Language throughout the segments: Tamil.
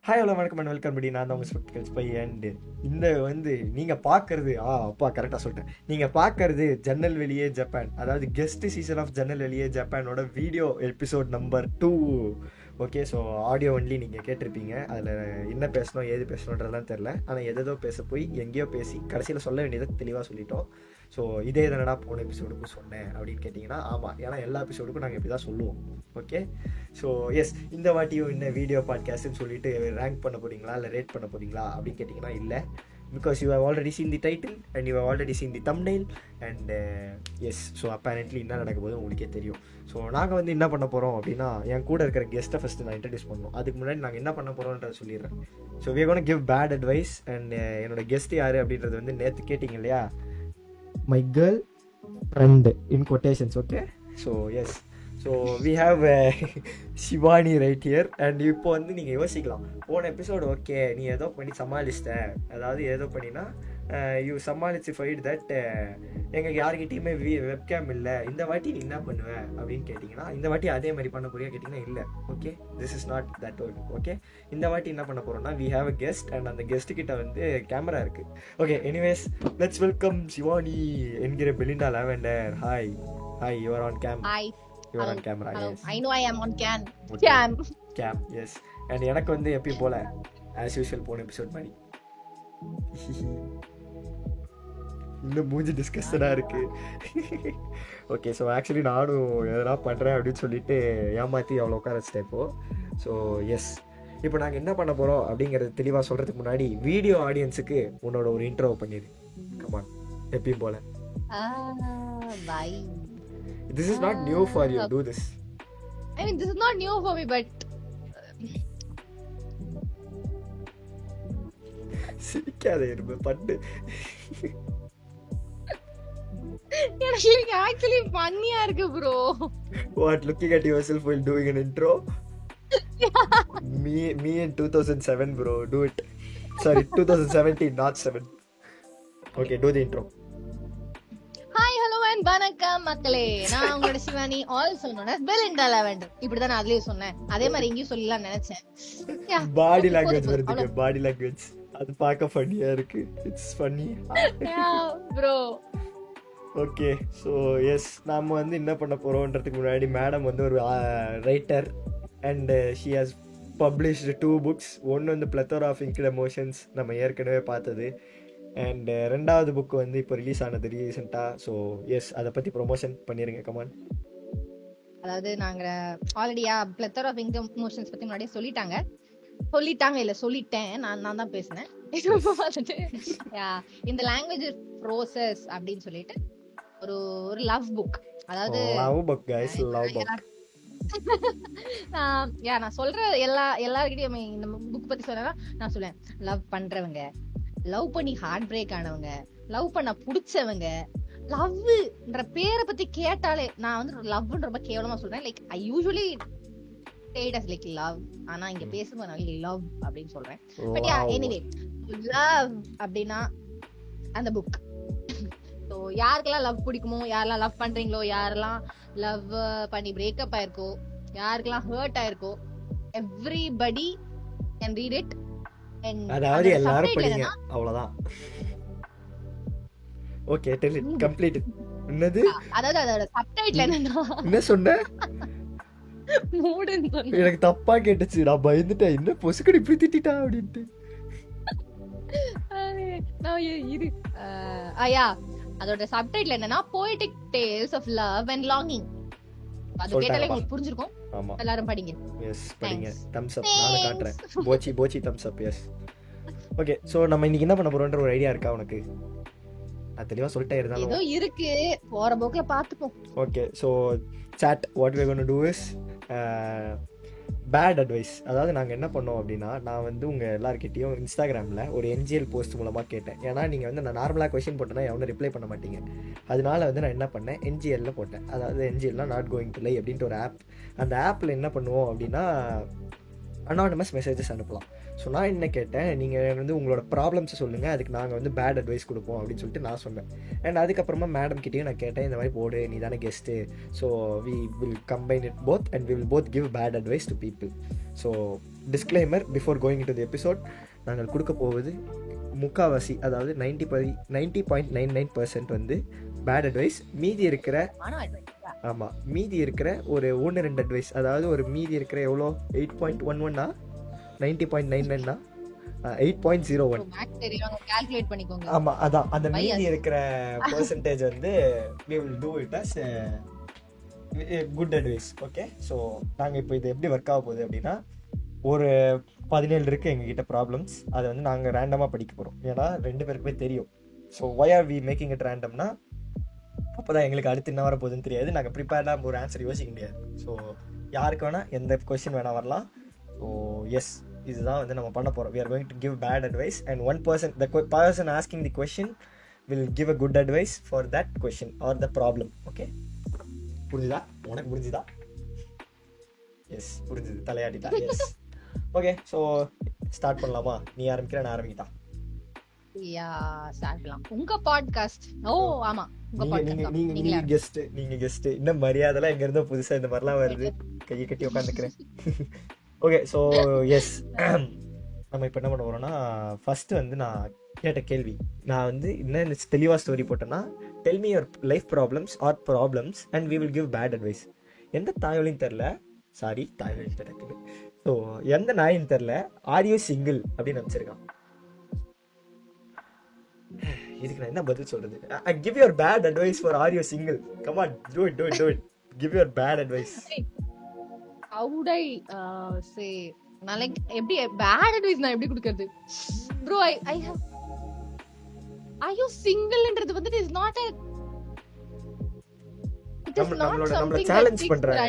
ஹாய் ஹலோ வணக்கம் அண்ட் வெல்கம் படி. நான் தான் உங்கள் ஸ்பெக்டிகல்ஸ் பை. அண்டு இந்த நீங்கள் பார்க்குறது அப்பா கரெக்டாக சொல்லிட்டேன். நீங்கள் பார்க்குறது ஜன்னல் வெளியே ஜப்பான், அதாவது கெஸ்ட் சீசன் ஆஃப் ஜன்னல் வெளியே ஜப்பானோட video episode number 2. Okay, so audio only நீங்கள் கேட்டிருப்பீங்க. அதில் என்ன பேசணும் ஏது பேசணுன்றதுலாம் தெரில. ஆனால் எதோ பேச போய் எங்கேயோ பேசி கடைசியில் சொல்ல வேண்டியதை தெளிவாக சொல்லிட்டோம். ஸோ இதே தானடா போன எபிசோடுக்கும் சொன்னேன் அப்படின்னு கேட்டிங்கன்னா ஆமாம், ஏன்னா எல்லா எபிசோடுக்கும் நாங்கள் இப்படி தான் சொல்லுவோம். ஓகே, ஸோ எஸ், இந்த வாட்டியும் என்ன வீடியோ பாட்காஸ்ட்னு சொல்லிட்டு ரேங்க் பண்ண போகிறீங்களா இல்லை ரேட் பண்ண போகிறீங்களா அப்படின்னு கேட்டிங்கன்னா இல்லை. Because you have already seen the title and you have already seen the thumbnail and yes, so apparently என்ன நடக்க போது உங்களுக்கே தெரியும். ஸோ நாங்கள் வந்து என்ன பண்ண போகிறோம் அப்படின்னா, என் கூட இருக்கிற கெஸ்ட்டை ஃபஸ்ட்டு நான் இன்ட்ரடியூஸ் பண்ணணும். அதுக்கு முன்னாடி நாங்கள் என்ன பண்ண போகிறோன்றத சொல்லிடுறேன். So we are going to give bad advice. And என்னோட கெஸ்ட் யார் அப்படின்றது வந்து நேற்று கேட்டிங்க இல்லையா, my girl friend in quotations. Okay, so yes, so we have Shivani right here. And இப்போ வந்து நீங்கள் யோசிக்கலாம், போன எபிசோடு ஓகே நீ ஏதோ பண்ணி சமாளிச்சிட்ட, அதாவது ஏதோ பண்ணினா யூ சமாளிச்சிஃபைட் தட் எங்களுக்கு யார்கிட்டையுமே வெப்கேம் இல்லை, இந்த வாட்டி நீ என்ன பண்ணுவ அப்படின்னு கேட்டிங்கன்னா, இந்த வாட்டி அதே மாதிரி பண்ண போறியா கேட்டிங்கன்னா இல்லை. Okay, this is not that one. Okay, இந்த வாட்டி என்ன பண்ண போகிறோம்னா, we have a guest and அந்த கெஸ்ட்டுக்கிட்ட வந்து கேமரா இருக்குது. Okay, anyways let's welcome Shivani என்கிற Belinda lavender. Hi hi, you are on cam. Hi. You are on camera. Hello. Yes. I know I am on cam. Okay. Cam. Yes. And எனக்கு வந்து எப்பயும் போல as usual போன எபிசோட் மாதிரி இன்னும் மூஞ்சி டிஸ்கஸ்டடாக இருக்கு. ஓகே, ஸோ ஆக்சுவலி நானும் எதனா பண்ணுறேன் அப்படின்னு சொல்லிட்டு ஏமாற்றி அவ்வளோ உட்கார வச்சிட்டேன் இப்போது. ஸோ எஸ், இப்போ நாங்கள் என்ன பண்ண போகிறோம் அப்படிங்கிறது தெளிவாக சொல்கிறதுக்கு முன்னாடி வீடியோ ஆடியன்ஸுக்கு உன்னோட ஒரு இன்ட்ரோ பண்ணிடு. கமான், எப்பயும் போல. Bye. This is not new for you. Do this. I mean, this is not new for me, but சிரிக்காதே இருப்பு பண்ணு. எனக்கு actually funny-ஆ இருக்கு bro. What, looking at yourself while doing an intro? Me in 2007 bro, do it. Sorry, 2017, not 7. Okay, do the intro. Hi, hello and வணக்கம் மக்களே. நான் உங்களோட Shivani, also known as Belinda lavender. இப்படிதான் நான் அதுலயே சொன்னேன், அதே மாதிரி இங்கேயும் சொல்லலாம் நினைச்சேன். பாடி லாங்குவேஜ் வருதுங்க, பாடி லாங்குவேஜ் அது பார்க்க ஃபன்னியா இருக்கு. It's funny bro. Okay, so yes, நாம் வந்து என்ன பண்ண போகிறோன்றதுக்கு முன்னாடி, மேடம் வந்து ஒரு writer and she has published 2 books. ஒன்று வந்து பிளத்தோரா ஆஃப் இன்க்ட் எமோஷன்ஸ், நம்ம ஏற்கனவே பார்த்தது. அண்ட் 2வது புக்கு வந்து இப்போ ரிலீஸ் ஆனது ரீசெண்டாக. ஸோ எஸ், அதை பற்றி ப்ரொமோஷன் பண்ணிடுங்க. கமான். அதாவது நாங்க ஆல்ரெடியா பிளத்தோரா ஆஃப் இன்க்ட் எமோஷன்ஸ் பத்தி முன்னாடியே சொல்லிட்டாங்க இல்ல சொல்லிட்டேன், நான் தான் பேசினேன். இந்த லாங்குவேஜ் ப்ரோசஸ் அப்படின்னு சொல்லிட்டு ஒரு லவ் புக், அதாவது love book guys, love book. நான் சொல்ற எல்லார்கிட்டயும் இந்த புக் பத்தி சொன்னா நான் சொல்லுவேன், லவ் பண்றவங்க, லவ் பண்ணி ஹார்ட் பிரேக் ஆனவங்க, லவ் பண்ண புடிச்சவங்க, லவ்ன்ற பேரை பத்தி கேட்டாலே நான் வந்து லவ்ன்ற ரொம்ப கேவலமா சொல்றேன். Like I usually say it as like love, ஆனா இங்க பேசும்போது நான் love அப்படின்னு சொல்றேன். பட் யா, எனிவே love அப்படினா அந்த புக். சோ யாருக்கெல்லாம் லவ் பிடிக்குமோ, யாரெல்லாம் லவ் பண்றீங்களோ, யாரெல்லாம் லவ் பண்ணி பிரேக்கப் ஆயிருக்கோ, யாருக்கெல்லாம் ஹர்ட் ஆயிருக்கோ, எவ்ரிபடி கேன் ரீட் இட். அதாவது எல்லாரும் படிங்க, அவ்வளவுதான். Okay, tell it, complete it. என்னது? அதாவது அதோட சப்டைட்டில் என்னன்னா, என்ன சொன்ன? மூடுன்னு சொன்னேன். எனக்கு தப்பா கேட்டுச்சு, நான் பயந்துட்டேன், என்ன பொசுக்கடி இப்படி திட்டிட்டா அப்படின்ட்டு. அதோட சப்டைட்டில் என்னன்னா, poetic tales of love and longing. அது கேட்டாலே உங்களுக்கு புரிஞ்சிருக்கும். ஆமா, எல்லாரும் படிங்க. எஸ், படிங்க. தம்ஸ் அப் நான் காட்றேன். போச்சி thumbs up. Yes. Okay, so நம்ம இன்னைக்கு என்ன பண்ண போறோம்ன்ற ஒரு ஐடியா இருக்கா உனக்கு? நான் தெளிவா சொல்லிட்டே இருந்தாலும் ஏதோ இருக்கு, போற போக்குல பாத்துப்போம். Okay, so chat, what we are going to do is bad advice. அதாவது நாங்கள் என்ன பண்ணோம் அப்படின்னா, நான் வந்து உங்கள் எல்லாருக்கிட்டையும் இன்ஸ்டாகிராமில் ஒரு NGL போஸ்ட் மூலமாக கேட்டேன். ஏன்னா நீங்கள் வந்து நான் நார்மலாக கொஸ்டின் போட்டேன்னா எவனும் ரிப்ளை பண்ண மாட்டீங்க. அதனால வந்து நான் என்ன பண்ணேன், NGLல போட்டேன். அதாவது NGLனா நாட் கோயிங் டு லை அப்படின்ட்டு ஒரு ஆப். அந்த ஆப்பில் என்ன பண்ணுவோம் அப்படின்னா, அனானமஸ் மெசேஜஸ் அனுப்பலாம். ஸோ நான் என்ன கேட்டேன், நீங்கள் வந்து உங்களோட ப்ராப்ளம்ஸை சொல்லுங்கள், அதுக்கு நாங்கள் வந்து பேட் அட்வைஸ் கொடுப்போம் அப்படின்னு சொல்லிட்டு நான் சொன்னேன். அண்ட் அதுக்கப்புறமா மேடம் கிட்டேயும் நான் கேட்டேன், இந்த மாதிரி போடு, நீ தானே guest, so we will combine it both and we will both give bad advice to people. So disclaimer before going to the episode, நாங்கள் கொடுக்க போவது முக்காவாசி, அதாவது 90.99% வந்து பேட் அட்வைஸ். மீதி இருக்கிற ஆமாம், மீதி இருக்கிற ஒரு 1-2 அட்வைஸ், அதாவது ஒரு மீதி இருக்கிற எவ்வளோ 8.11 90.99 8.01. ஆமாம், அதான் அந்த மீதி இருக்கிற பெர்சன்டேஜ் வந்து we will do it as good advice. Okay, so நாங்கள் இப்போ இது எப்படி ஒர்க் ஆக போகுது அப்படின்னா, ஒரு 17 இருக்குது எங்ககிட்ட ப்ராப்ளம்ஸ். அதை வந்து நாங்கள் ரேண்டமாக படிக்க போகிறோம். ஏன்னா 2 பேருக்குமே தெரியும். So why are we making it randomனா, அப்போ தான் எங்களுக்கு அடுத்து என்ன வர போகுதுன்னு தெரியாது, நாங்கள் ப்ரிப்பேர்டாக ஒரு ஆன்சர் யோசிக்க முடியாது. ஸோ யாருக்கு வேணால் எந்த கொஸ்டின் வேணால் வரலாம். ஸோ எஸ், இதுதான் வந்து நம்ம பண்ண போகிறோம். we are going to give bad advice and the person asking the question will give a good advice for that question or the problem. Okay, புரிஞ்சுதா? உனக்கு புரிஞ்சுதா? எஸ், புரிஞ்சுது, தலையாட்டிட்டா. எஸ், ஓகே, ஸோ ஸ்டார்ட் பண்ணலாமா? நீ ஆரம்பிக்கிற, நான் ஆரம்பிக்கிட்டா? உங்க பாட்காஸ்ட். ஓ ஆமா, நீங்க கெஸ்ட். இன்னும் மரியாதைலாம் எங்க இருந்தோ புதுசா இந்த மாதிரிலாம் வருது, கையை கட்டி உட்காந்துக்கிறேன். ஓகே, ஸோ எஸ், நம்ம இப்போ என்ன பண்ண போறோம்னா, ஃபர்ஸ்ட் வந்து நான் கேட்ட கேள்வி, நான் வந்து என்ன தெளிவாக ஸ்டோரி போட்டேன்னா, tell me your life problems or problems and we will give bad advice. எந்த தாயோலையும் தெரில, சாரி தாயோலையும் தெரில, ஸோ எந்த நாயும் தெரில, ஆர் யூ சிங்கிள் அப்படின்னு நினச்சிருக்கான். இதுக்கு நான் என்ன பதில் சொல்றது? I give your bad advice for are you single. Come on, do it. Give your bad advice. How would I say, நான் like எப்படி bad advice நான் எப்படி கொடுக்கிறது? Bro, I have, are you single ன்றது வந்து is not a, நம்மள சேலஞ்ச் பண்றாங்க.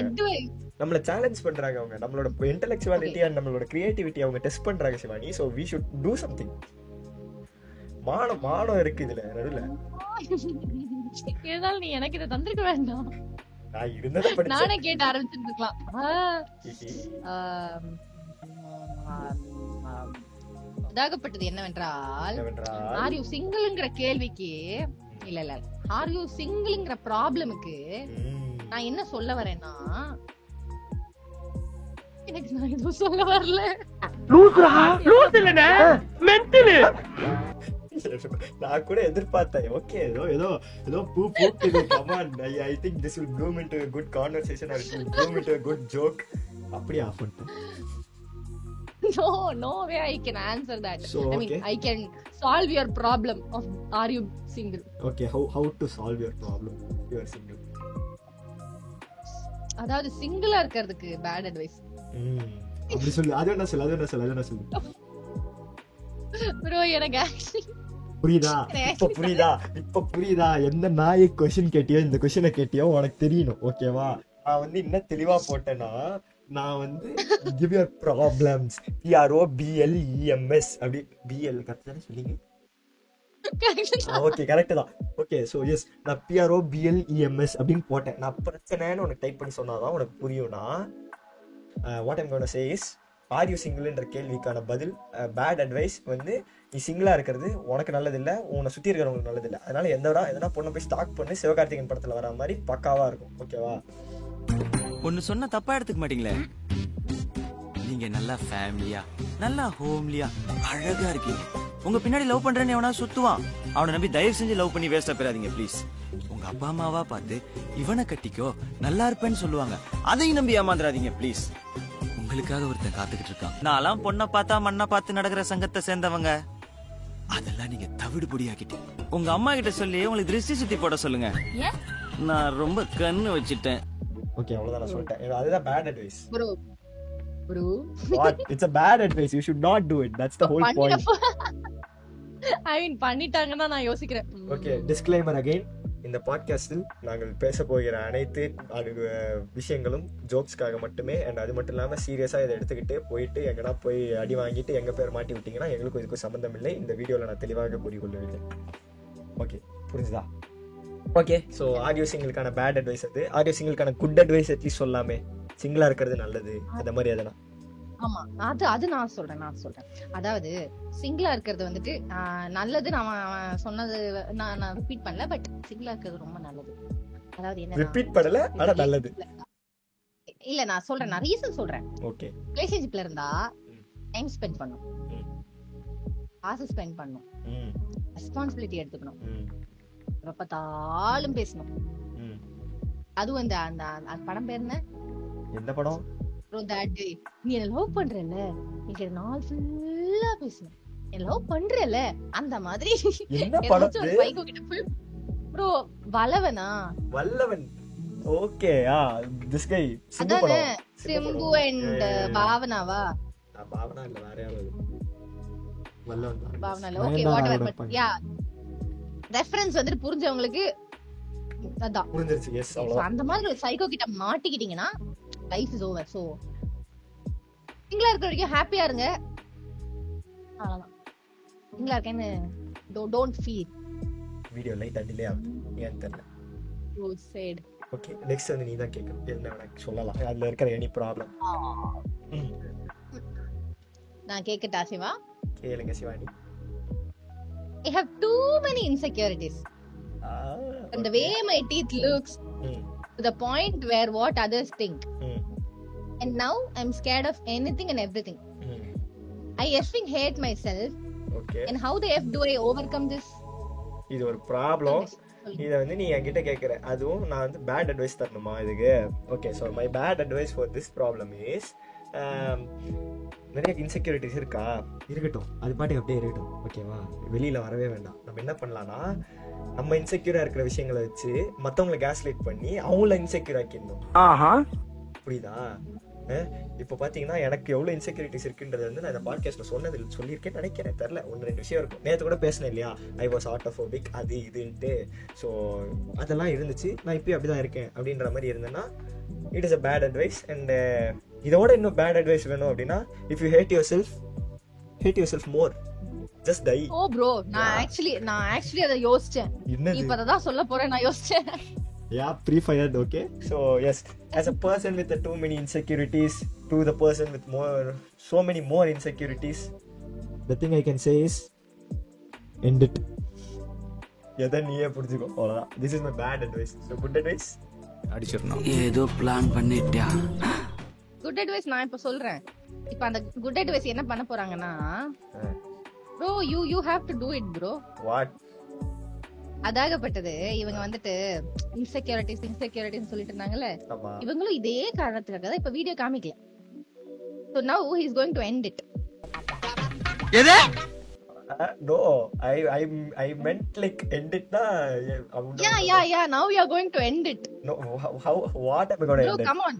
நம்மள சேலஞ்ச் பண்றாங்க அவங்க. நம்மளோட இன்டெலெக்சுவாலிட்டி அண்ட் நம்மளோட கிரியேட்டிவிட்டி அவங்க டெஸ்ட் பண்றாங்க Shivani. So we should do something. மானம் இருக்கு இதுல நடுவுல. ஏதால நீ எனக்கு இத தந்திருக்க வேண்டாம். நான் இருந்தத படிச்சேன். நானே கேட்ட ஆரம்பிச்சிருக்கலாம். அதாகப்பட்டது என்னவென்றால், ஆர் யூ சிங்கிள்ங்கற கேள்விக்கு இல்ல ஆர் யூ சிங்கிள்ங்கற ப்ராப்ளமுக்கு நான் என்ன சொல்ல வரேன்னா, எனக்கு நான் எதுவும் சொல்ல வரல. லூஸ் இல்லனே, மென்டல். நான் கூட எதிர்பார்த்தேன், ஓகே ஏதோ பூ பூக்குது, come on, I think this will bloom into a good conversation or it will bloom into a good joke. அப்படியே ஆஃப் பண்ணிட்டேன். No way I can answer that. So, I mean, I can solve your problem of are you single. Okay, how to solve your problem if you are single? அதாவது சிங்கிளா இருக்கிறதுக்கு bad advice. அப்படி சொல்லு. அது என்ன சொல்லு. bro, எனக்கு actually புரியுதா? இப்ப புரியுதா? எந்த நாயை கொஸ்டின் கேட்டியோ, இந்த கொஸ்டினை கேட்டியோ உனக்கு தெரியணும், ஓகேவா? நான் வந்து இன்னும் தெளிவா போட்டேன்னா, நான் வந்து give your problems, PROBLEMS அப்படி, BL கரெக்டா சொல்லிங்க? ஓகே, கரெக்ட் தான். ஓகே, சோ எஸ், நான் PROBLEMS அப்படின்னு போட்டேன். நான் பிரச்சனைன்னு உனக்கு டைப் பண்ணி சொன்னாதான் உனக்கு புரியும்னா, what I'm gonna say is, are you சிங்கிள்ன்ற கேள்விக்கான பதில் பேட் அட்வைஸ் வந்து, நீ சிங்கிளா இருக்கிறது உனக்கு நல்லது இல்லை, உன்னை சுற்றி இருக்கிறவங்களுக்கு நல்லது இல்லை. அதனால எதனா பொண்ணை போய் ஸ்டாக் பண்ணி சிவகார்த்திகேயன் படத்தில் வர மாதிரி பக்காவா இருக்கும், ஓகேவா? ஒன்னு சொன்ன தப்பா எடுத்துக்க மாட்டீங்களே. நீங்க நல்லா ஃபேமிலியா, நல்லா ஹோம்லியா, அழகா இருக்கீங்க. உங்க பின்னாடி லவ் பண்றேன்னு எவனா சுத்துவான், அவனை நம்பி தயவு செஞ்சு லவ் பண்ணி வேஸ்டா போயிடாதீங்க ப்ளீஸ். உங்க அப்பா அம்மாவா பார்த்து இவனை கட்டிக்கோ நல்லா இருப்பேன்னு சொல்லுவாங்க, அதையும் நம்பி ஏமாந்துடாதீங்க ப்ளீஸ். உங்களுக்காக ஒருத்தன் காத்துக்கிட்டு இருக்கான். நான்லாம் பொண்ணை பார்த்தா மண்ணை பார்த்து நடக்கிற சங்கத்தை சேர்ந்தவங்க. அதெல்லாம் நீங்க தவிடு பொடியாக்கிட்டீங்க. உங்க அம்மா கிட்ட சொல்லி உங்களுக்கு திருஷ்டி சுத்தி போட சொல்லுங்க. நான் ரொம்ப கண்ணு வச்சிட்டேன். ஓகே, அவ்வளவுதான் நான் சொல்லிட்டேன். அதுதான் bad advice. bro What? It's a bad advice. You should not do it. That's the whole point. I mean, பண்ணிட்டாங்கன்னா நான் யோசிக்கிறேன். Okay, disclaimer again. இந்த பாட்காஸ்டில் நாங்கள் பேச போகிற அனைத்து விஷயங்களும் ஜோக்ஸ்க்காக மட்டுமே. அண்ட் அது மட்டும் இல்லாமல் சீரியஸாக இதை எடுத்துக்கிட்டு போயிட்டு எங்கன்னா போய் அடி வாங்கிட்டு எங்கள் பேர் மாட்டி விட்டிங்கன்னா எங்களுக்கும் இதுக்கும் சம்மந்தம் இல்லை. இந்த வீடியோவில் நான் தெளிவாக கூறிக்கொள்ளவில்லை. ஓகே, புரிஞ்சுதா? ஓகே, ஸோ ஆடியோ சிங்கிளுக்கான பேட் அட்வைஸ் அது. ஆடியோ சிங்கிளுக்கான குட் அட்வைஸ் அட்லீஸ்ட் சொல்லாமே. சிங்கிளாக இருக்கிறது நல்லது, அந்த மாதிரி எதனா ஆமா அது நான் சொல்றேன் அதாவது சிங்கிளா இருக்கிறது வந்துட்டு நல்லது. நான் சொன்னது நான் ரிப்பீட் பண்ணல, பட் சிங்கிளா இருக்கிறது ரொம்ப நல்லது. அதாவது என்ன ரிப்பீட் பண்ணல ஆனா நல்லது இல்ல, நான் சொல்றேன், நான் ரீசன் சொல்றேன். ஓகே, ரிலேஷன்ஷிப்ல இருந்தா டைம் ஸ்பெண்ட் பண்ணும், காசு ஸ்பெண்ட் பண்ணும், ரெஸ்பான்சிபிலிட்டி எடுத்துக்கணும், எப்ப பார்த்தாலும் பேசணும். அதுவும் அந்த படம் பேர் என்ன படம்? நீ என்ன லவ் பண்றல, நீங்க நாள் ஃபுல்லா பேசணும், என்ன லவ் பண்றல, அந்த மாதிரி. என்ன படம் சைக்கோ கிட்ட போய் bro Vallavan. Okay, this guy Simbu படம். சிம்பு அண்ட் பாவனாவா? பாவனா இல்ல, வேற யாராவது. வல்லவன் பாவனா இல்ல. Okay, whatever. But yeah, reference வந்து புரிஞ்சவங்களுக்கு அதான் புரிஞ்சிருச்சு. எஸ், அவ்வளவு. அந்த மாதிரி ஒரு சைக்கோ கிட்ட மாட்டிக்கிட்டீங்கன்னா லைஃப் இஸ் ஓவர். சோ சிங்கிளா இருக்கிற வரைக்கும் ஹாப்பியா இருங்க, அவ்வளவுதான். சிங்கிளா இருக்கேன்னு டோன்ட் ஃபீல். வீடியோ லைட்டா டிலே ஆகுது, ஏன் தெரியல. ஓ சேட். ஓகே, நெக்ஸ்ட் வந்து நீ தான் கேட்கணும். என்ன வேணா சொல்லலாம், அதுல இருக்கிற எனி ப்ராப்ளம். நான் கேக்கட்டா சிவா? கேளுங்க Shivani. I have too many insecurities. And the way my teeth looks, to the point where what others think. And now I'm scared of anything and everything. I effing hate myself. Okay. And how the F do I overcome this? இது ஒரு ப்ராப்ளம். இதை வந்து நீ என்கிட்ட கேட்குற, அதுவும் நான் வந்து பேட் அட்வைஸ் தரணுமா இதுக்கு? Okay, so my bad advice for this problem is, நிறைய இன்செக்யூரிட்டிஸ் இருக்கட்டும், அது பாட்டுக்கு அப்படியே இருக்கட்டும், ஓகேவா? வெளியில் வரவே வேண்டாம். நம்ம என்ன பண்ணலாம்னா, நம்ம இன்செக்யூராக இருக்கிற விஷயங்களை வச்சு மற்றவங்களை கேஸ்லைட் பண்ணி அவங்கள இன்செக்யூர் ஆக்கிடணும். புரியுதா? இப்போ பார்த்தீங்கன்னா எனக்கு எவ்வளோ இன்செக்யூரிட்டிஸ் இருக்குன்றது வந்து நான் இந்த பாட்காஸ்ட்டில் சொல்லியிருக்கேன்னு நினைக்கிறேன், தெரில. 1-2 விஷயம் இருக்கும். நேற்று கூட பேசினேன் இல்லையா, ஐ வாஸ் ஆட்டோஃபோபிக் அது இதுன்ட்டு. ஸோ அதெல்லாம் இருந்துச்சு. நான் இப்போயும் அப்படி தான் இருக்கேன் அப்படின்ற மாதிரி இருந்தேன்னா it is a bad advice. And இதோட இன்னும் பேட் அட்வைஸ் வேணும் அப்படின்னா, if you hate yourself more, just die. Oh bro, நான் ஆக்சுவலி அதை யோசிச்சேன். இப்போ அதை தான் சொல்ல போறேன், நான் யோசிச்சேன். Yeah, pre-fired, okay. So yes, as a person with too many insecurities to the person with so many more insecurities, the thing I can say is end it. எதை நீயே புரிஞ்சுக்கோ, அவ்வளோதான். This is my bad advice. So good advice அடிச்சிடணும். ஏதோ பிளான் பண்ணிட்டியா? குட் அட்வைஸ் நான் இப்போ சொல்றேன். இப்போ அந்த குட் அட்வைஸ் என்ன பண்ண போறாங்கன்னா, bro you have to do it bro. What? அதாகப்பட்டது இவங்க வந்துட்டு இன்செக்யூரிட்டிஸ் சொல்லிட்டு இருந்தாங்கல்ல, இவங்களும் இதே காரணத்துக்காக தான் இப்ப வீடியோ காமிக்கல. So now he is going to end it. எது? No, I meant like end it na. Yeah, now we are going to end it. No, how what am I going to end it? Come on.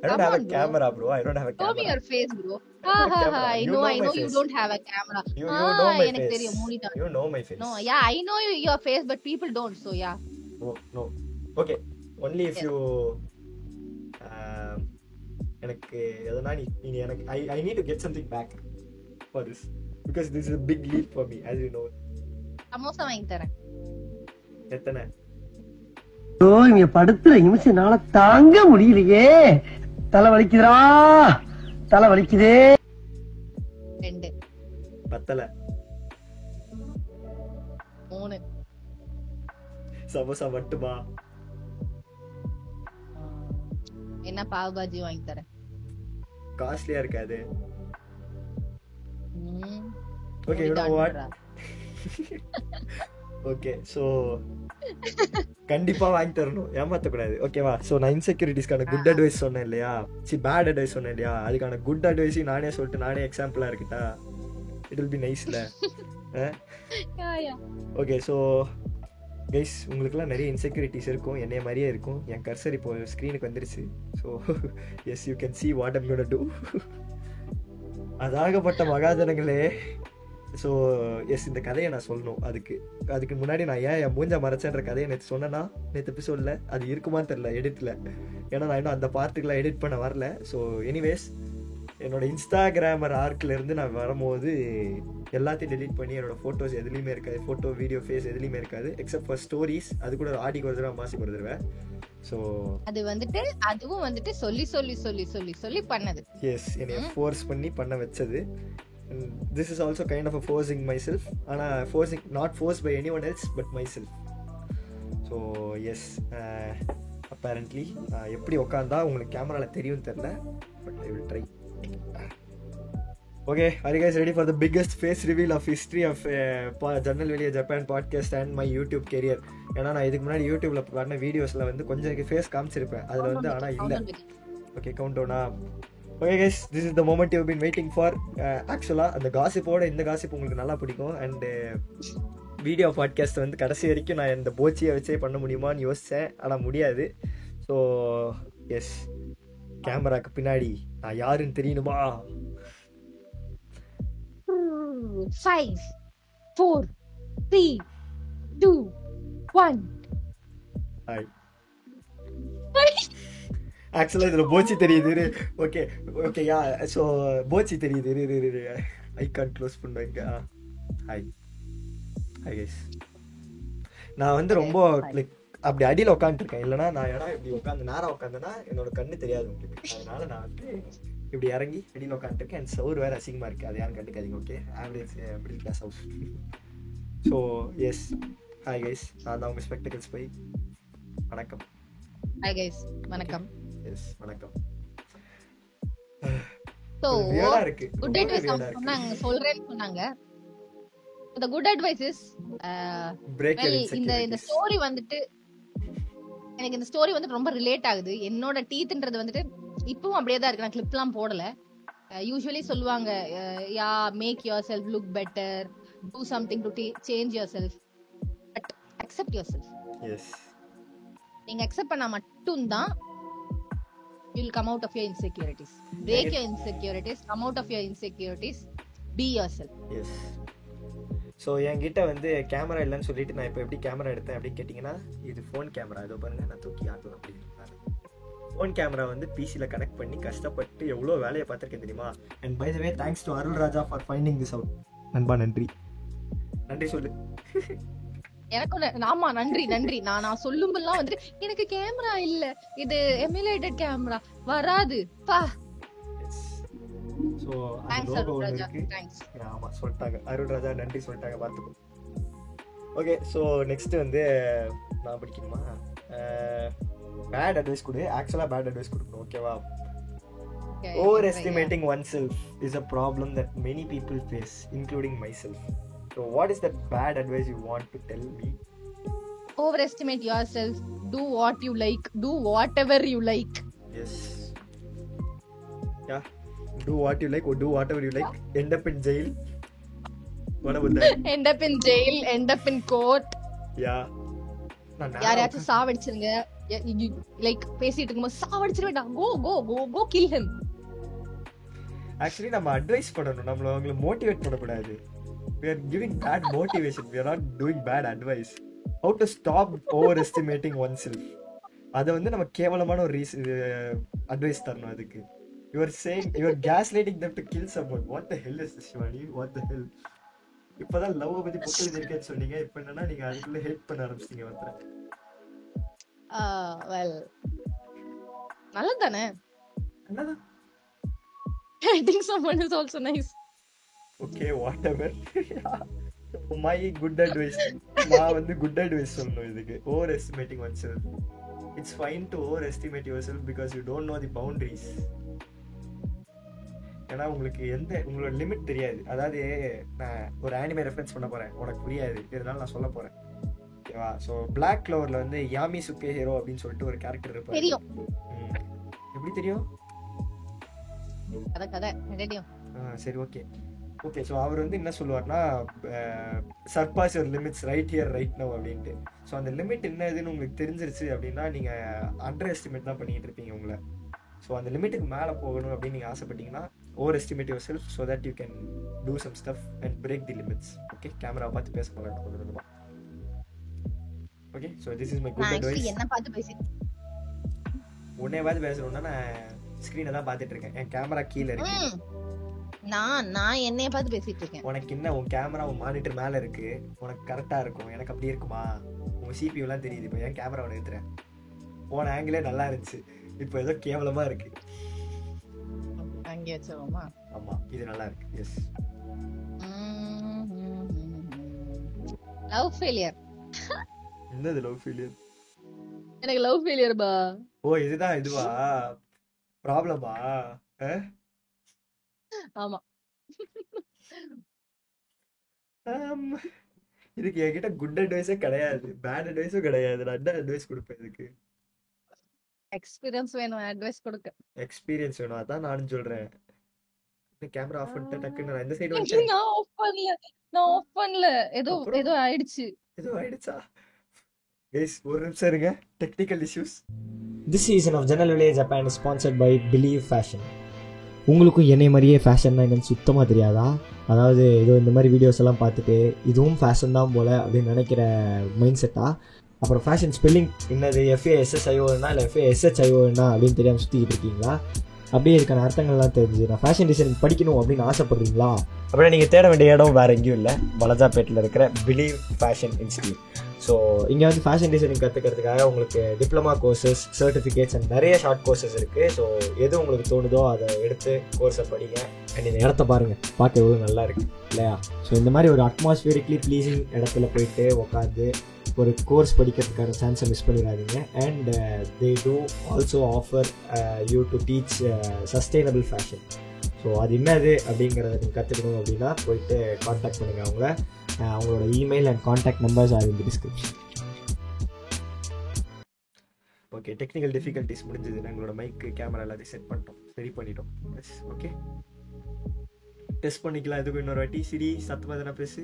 I don't have a camera, bro. I don't have a camera. Show me your face, bro. I know you don't have a camera. You know my face. You know my face. No, yeah, I know your face, but people don't, so yeah. Oh, no. Okay, only if you எனக்கு எதனா நீ எனக்கு I need to get something back for this because this is a big leap for me, as you know. Samosa வாங்கி தரேன். எத்தனை? இங்க படுத்துற நிமிஷம்னால தாங்க முடியலையே, தலை வலிக்குதுடா, தலை வலிக்குதே. 2 பத்தல 3 சமோசா மட்டுமா? என்ன பாவ் பாஜி வாங்கி தரேன். காஸ்ட்லியா இருக்காது. Okay, you know what? Okay, so கண்டிப்பா வாங்கி தரணும், ஏமாத்தக்கூடாது, ஓகேவா? ஸோ நான் இன்செக்யூரிட்டிஸ்க்கான குட் அட்வைஸ் சொன்னேன் இல்லையா, பேட் அட்வைஸ் சொன்னேன் இல்லையா, அதுக்கான குட் அட்வைஸையும் நானே சொல்லிட்டு நானே எக்ஸாம்பிளா இருக்கட்டா? இட் வில் பி நைஸ்ல. ஓகே, ஸோ கைஸ், உங்களுக்குலாம் நிறைய இன்செக்யூரிட்டிஸ் இருக்கும், என்னைய மாதிரியே இருக்கும். என் கர்சர் இப்போ ஸ்க்ரீனுக்கு வந்துருச்சு. So yes, you can see what I'm gonna do. அதாகப்பட்ட மகாஜனங்களே. ஸோ எஸ், இந்த கதையை நான் சொல்லணும். அதுக்கு முன்னாடி நான் ஏன் என் மூஞ்ச மறைச்சேன்ற கதையை நேற்று சொன்னேன்னா, நேற்று எபிசோடில் அது இருக்குமான்னு தெரில எடிட்டில், ஏன்னா நான் இன்னும் அந்த பார்ட்டுக்கெலாம் எடிட் பண்ண வரல. ஸோ எனிவேஸ், என்னோட இன்ஸ்டாகிராமர் ஆர்க்கிலேருந்து நான் வரும்போது எல்லாத்தையும் டெலீட் பண்ணி என்னோட ஃபோட்டோஸ் எதுலேயுமே இருக்காது, ஃபோட்டோ வீடியோ ஃபேஸ் எதுலேயுமே இருக்காது, எக்ஸப்ட் ஃபார் ஸ்டோரிஸ். அது கூட ஆடிக்கு ஒரு தடவை மாசிக்கு ஒரு தடவை. ஸோ அது வந்துட்டு அதுவும் வந்துட்டு சொல்லி சொல்லி சொல்லி சொல்லி சொல்லி பண்ணது. எஸ், என்னை ஃபோர்ஸ் பண்ணி பண்ண வச்சது. This is also kind of a forcing myself. ஆனால் forcing not force by anyone else but myself. So yes, apparently எப்படி உட்காந்தா உங்களுக்கு கேமராவில் தெரியும் தெரில, but I will try. Okay, are you guys ready for the biggest face reveal of history of ஜன்னல் வெளியே Japan podcast and my YouTube career? ஏன்னா நான் இதுக்கு முன்னாடி யூடியூப்ல பண்ண வீடியோஸ்ல வந்து கொஞ்சம் ஃபேஸ் காமிச்சிருப்பேன், அதில் வந்து ஆனால் இல்லை. ஓகே, கவுண்ட் டவுனா? Okay guys, this is the moment you been waiting for. ஆக்சுவலாக அந்த காசிப்போட இந்த காசிப் உங்களுக்கு நல்லா பிடிக்கும். அண்ட் வீடியோ பாட்காஸ்ட் வந்து கடைசி வரைக்கும் நான் இந்த போச்சியை வச்சே பண்ண முடியுமான்னு யோசித்தேன், ஆனால் முடியாது. ஸோ எஸ், கேமராக்கு பின்னாடி நான் யாருன்னு தெரியணுமா? 5 4 3 2 1. ஹாய். ஆக்சுவலாக இதில் போச்சி தெரியுது. ஓகே ஓகே, யா, ஸோ போச்சி தெரியுது. ஐ கான் க்ளோஸ் பண்ணுவேங்க. Hi hi guys. நான் வந்து ரொம்ப லைக் அப்படி அடியில் உட்காந்துருக்கேன். இல்லைனா நான் இடம் இப்படி உட்காந்து நேரம் உட்காந்துன்னா என்னோட கண்ணு தெரியாது உங்களுக்கு. அதனால நான் வந்து இப்படி இறங்கி அடியில் உட்காந்துருக்கேன். அண்ட் சவுர் வேறு அசிங்கமாக இருக்குது, அது யாரும் கண்டுக்காதீங்க. Okay, average middle class house. So yes, hi guys, நான் தான் உங்கள் ஸ்பெக்டக்கிள்ஸ் போய். வணக்கம். ஹாய் கைஸ், வணக்கம். எஸ், வணக்கம். So வியர்டா இருக்கு, குட் அட்வைஸ் சொன்னாங்க, சொல்றேன்னு சொன்னாங்க. The good advice is இந்த ஸ்டோரி வந்துட்டு எனக்கு இந்த ஸ்டோரி வந்து ரொம்ப ரிலேட் ஆகுது. என்னோட டீத்ன்றது வந்துட்டு இப்பவும் அப்படியே தான் இருக்கு. நான் கிளிப்லாம் போடல. யூசுவலி சொல்லுவாங்க, ya make yourself look better, do something to change yourself, but accept yourself. Yes, நீங்க அக்செப்ட் பண்ணா மட்டும் தான் you will come out of your insecurities. Break your insecurities, come out of your insecurities, be yourself. Yes. So என்கிட்ட வந்து கேமரா இல்லைன்னு சொல்லிட்டு நான் இப்போ எப்படி கேமரா எடுத்தேன் அப்படின்னு கேட்டிங்கன்னா, இது ஃபோன் கேமரா. இதோ பாருங்க, நான் தூக்கி ஆட்டணும் அப்படி. ஃபோன் கேமரா வந்து பிசியில் கனெக்ட் பண்ணி கஷ்டப்பட்டு எவ்வளோ வேலையை பார்த்துருக்கேன் தெரியுமா? And by the way, thanks to Arul Raja for finding this out. நண்பா நன்றி. நன்றி சொல்லு. எனக்கு ஆமா, நன்றி நன்றி. நான் சொல்லும்போதெல்லாம் வந்துட்டு எனக்கு கேமரா இல்ல, இது எமுலேட்டட் கேமரா வராது பா. ஸோ தேங்க்ஸ் அருள் ராஜா, தேங்க்ஸ். ஆமாம், சொல்லிட்டாங்க அருள் ராஜா, நன்றி சொல்லிட்டாங்க, பார்த்துக்கோ. ஓகே, ஸோ நெக்ஸ்ட் வந்து நான் படிக்கணுமா? பேட் அட்வைஸ் கொடு. ஆக்சுவலாக பேட் அட்வைஸ் கொடுக்கணும், ஓகேவா? Overestimating oneself is a problem that many people face, including myself. So what is that bad advice you want to tell me? Overestimate yourself, do what you like, do whatever you like. Yes. Yeah, do what you like or do whatever you like. End up in jail. What about that? End up in jail, end up in court. Yeah. யாரையாச்சும் சாவடிச்சிருங்க, லைக் பேசிட்டு இருக்கும்போது சாவடிச்சிருவேடா, கோ கோ கோ கோ கில் ஹிம். ஆக்சுவலி நம்ம அட்வைஸ் பண்ணணும், நம்மள அவங்களை மோட்டிவேட் பண்ணக்கூடாது. We are giving bad motivation, we are not doing bad advice. How to stop overestimating oneself. அதை வந்து நம்ம கேவலமான ஒரு அட்வைஸ் தரணும் அதுக்கு. You are saying, you are gaslighting them to kill someone. What the hell is this, Shivani? What the hell? இப்பதான் லவ் பத்தி புக்கில் இருக்கேன்னு சொன்னீங்க, இப்போ என்னன்னா நீங்க அதுக்குள்ள ஹேட் பண்ண ஆரம்பிச்சிட்டீங்க வந்து. வெல், நல்லதானே? என்னதான்? Hating someone is also nice. Okay, whatever. My good advice. நான் வந்து good advice சொல்லணும் இதுக்கு. Overestimating oneself. It's fine to overestimate yourself because you don't know the boundaries. ஏன்னா உங்களுக்கு உங்களோட லிமிட் தெரியாது. அதாவது நான் ஒரு ஆனிமே ரெஃபரன்ஸ் பண்ண போறேன், உனக்கு புரியாது, இதனால நான் சொல்ல போறேன், ஓகேவா? ஸோ பிளாக் க்ளோவர்ல வந்து யாமி சுக்கே ஹீரோ அப்படின்னு சொல்லிட்டு ஒரு கேரக்டர் இருப்பாரு. தெரியும். எப்படி தெரியும்? கதை தெரியும். சரி, ஓகே ஓகே. ஸோ அவர் வந்து என்ன சொல்லுவார்னா, surpass your limits right here right now அப்படின்ட்டு. ஸோ அந்த லிமிட் என்னதுன்னு உங்களுக்கு தெரிஞ்சிருச்சு அப்படின்னா நீங்கள் அண்டர் எஸ்டிமேட் தான் பண்ணிக்கிட்டு இருப்பீங்க உங்களை. ஸோ அந்த லிமிட்டுக்கு மேலே போகணும் அப்படின்னு நீங்கள் ஆசைப்பட்டீங்கன்னா over estimate yourself so that you can do some stuff and break the limits. Okay, கேமராவை பார்த்து பேச போகலாம். Okay, so this is my good advice. என்ன பார்த்து பேசி உன்னை பார்த்து பேசணும்னா நான் ஸ்க்ரீனை தான் பார்த்துட்டு இருக்கேன், என் கேமரா கீழே இருக்கு. நான் என்னைய பார்த்து பேசிட்டு இருக்கேன். உனக்கு என்ன, உன் கேமரா உன் மானிட்டர் மேலே இருக்கு, உனக்கு கரெக்டாக இருக்கும். எனக்கு அப்படி இருக்குமா? உங்கள் CPU எல்லாம் தெரியுது. இப்போ என் கேமராவை நிறுத்துறேன். போன ஆங்கிளே நல்லா இருந்துச்சு, இப்போ ஏதோ கேவலமா இருக்கு. அங்கே வச்சுருவோமா? ஆமா இது நல்லா இருக்கு. எஸ். Love failure. என்னது லவ் ஃபெயிலியர்? எனக்கு லவ் ஃபெயிலியர் பா. ஓ இதுதான் இதுவா ப்ராப்ளமா? ஆமா. இதுக்கு என்கிட்ட குட் அட்வைஸே கிடையாது, பேட் அட்வைஸும் கிடையாது. நான் என்ன அட்வைஸ் கொடுப்பேன் இதுக்கு? எக்ஸ்பீரியன்ஸ் வேணும் அட்வைஸ் கொடுக்க. எக்ஸ்பீரியன்ஸ் வேணும், அதான் நானும் சொல்றேன். கேமரா ஆஃப் பண்ணிட்டு டக்குன்னு நான் இந்த சைடு நான் வந்துட்டேன். ஆஃப் பண்ணல. ஏதோ ஆயிடுச்சு. ஏதோ ஆயிடுச்சா? கைஸ் ஒரு நிமிஷம் இருங்க, technical issues. This season of ஜன்னல் வெளியே Japan is sponsored by believe fashion. உங்களுக்கும் என்னை மாதிரியே ஃபேஷன்னா என்னன்னு சுத்தமாக தெரியாதா? அதாவது ஏதோ இந்த மாதிரி வீடியோஸ் எல்லாம் பார்த்துட்டு இதுவும் ஃபேஷன் தான் போல அப்படின்னு நினைக்கிற மைண்ட் செட்டா? அப்புறம் ஃபேஷன் ஸ்பெல்லிங் என்னது, FASSIOன்னா இல்லை FASHIOன்னா அப்படின்னு தெரியாமல் சுற்றிக்கிட்டு இருக்கீங்களா? அப்படியே இருக்கான அர்த்தங்கள்லாம் தெரிஞ்சு நான் ஃபேஷன் டிசைனிங் படிக்கணும் அப்படின்னு ஆசைப்படுறீங்களா? அப்படின்னா நீங்கள் தேட வேண்டிய இடம் வேறு எங்கேயும் இல்லை, வலஜாப்பேட்டில் இருக்கிற பிலீவ் ஃபேஷன் இன்ஸ்டியூட். ஸோ இங்கே வந்து ஃபேஷன் டிசைனிங் கற்றுக்கிறதுக்காக உங்களுக்கு டிப்ளமா கோர்சஸ், சர்டிஃபிகேட்ஸ் அண்ட் நிறைய ஷார்ட் கோர்சஸ் இருக்குது. ஸோ எது உங்களுக்கு தோணுதோ அதை எடுத்து கோர்ஸை படிங்க. அண்ட் இந்த இடத்த பாருங்கள், பார்க்க எவ்வளோ நல்லா இருக்குது இல்லையா? ஸோ இந்த மாதிரி ஒரு அட்மாஸ்பியரிக்லி ப்ளீஸிங் இடத்துல போயிட்டு உட்காந்து ஒரு கோர்ஸ் படிக்கிறதுக்கான சான்ஸை மிஸ் பண்ணிடாதீங்க. And they do also offer you to teach sustainable fashion. So அது என்னது அப்படிங்கிறத நீங்கள் கற்றுக்கணும் அப்படின்னா போயிட்டு காண்டாக்ட் பண்ணுங்கள் அவங்கள. அவங்களோட email and contact numbers are in the description. Okay, technical difficulties முடிஞ்சது. எங்களோட மைக்கு கேமரா எல்லாத்தையும் செட் பண்ணிட்டோம், சரி பண்ணிட்டோம். எஸ் ஓகே, டெஸ்ட் பண்ணிக்கலாம். இதுக்கு இன்னொரு வாட்டி சிரி சத்தமாக தானே பேசு.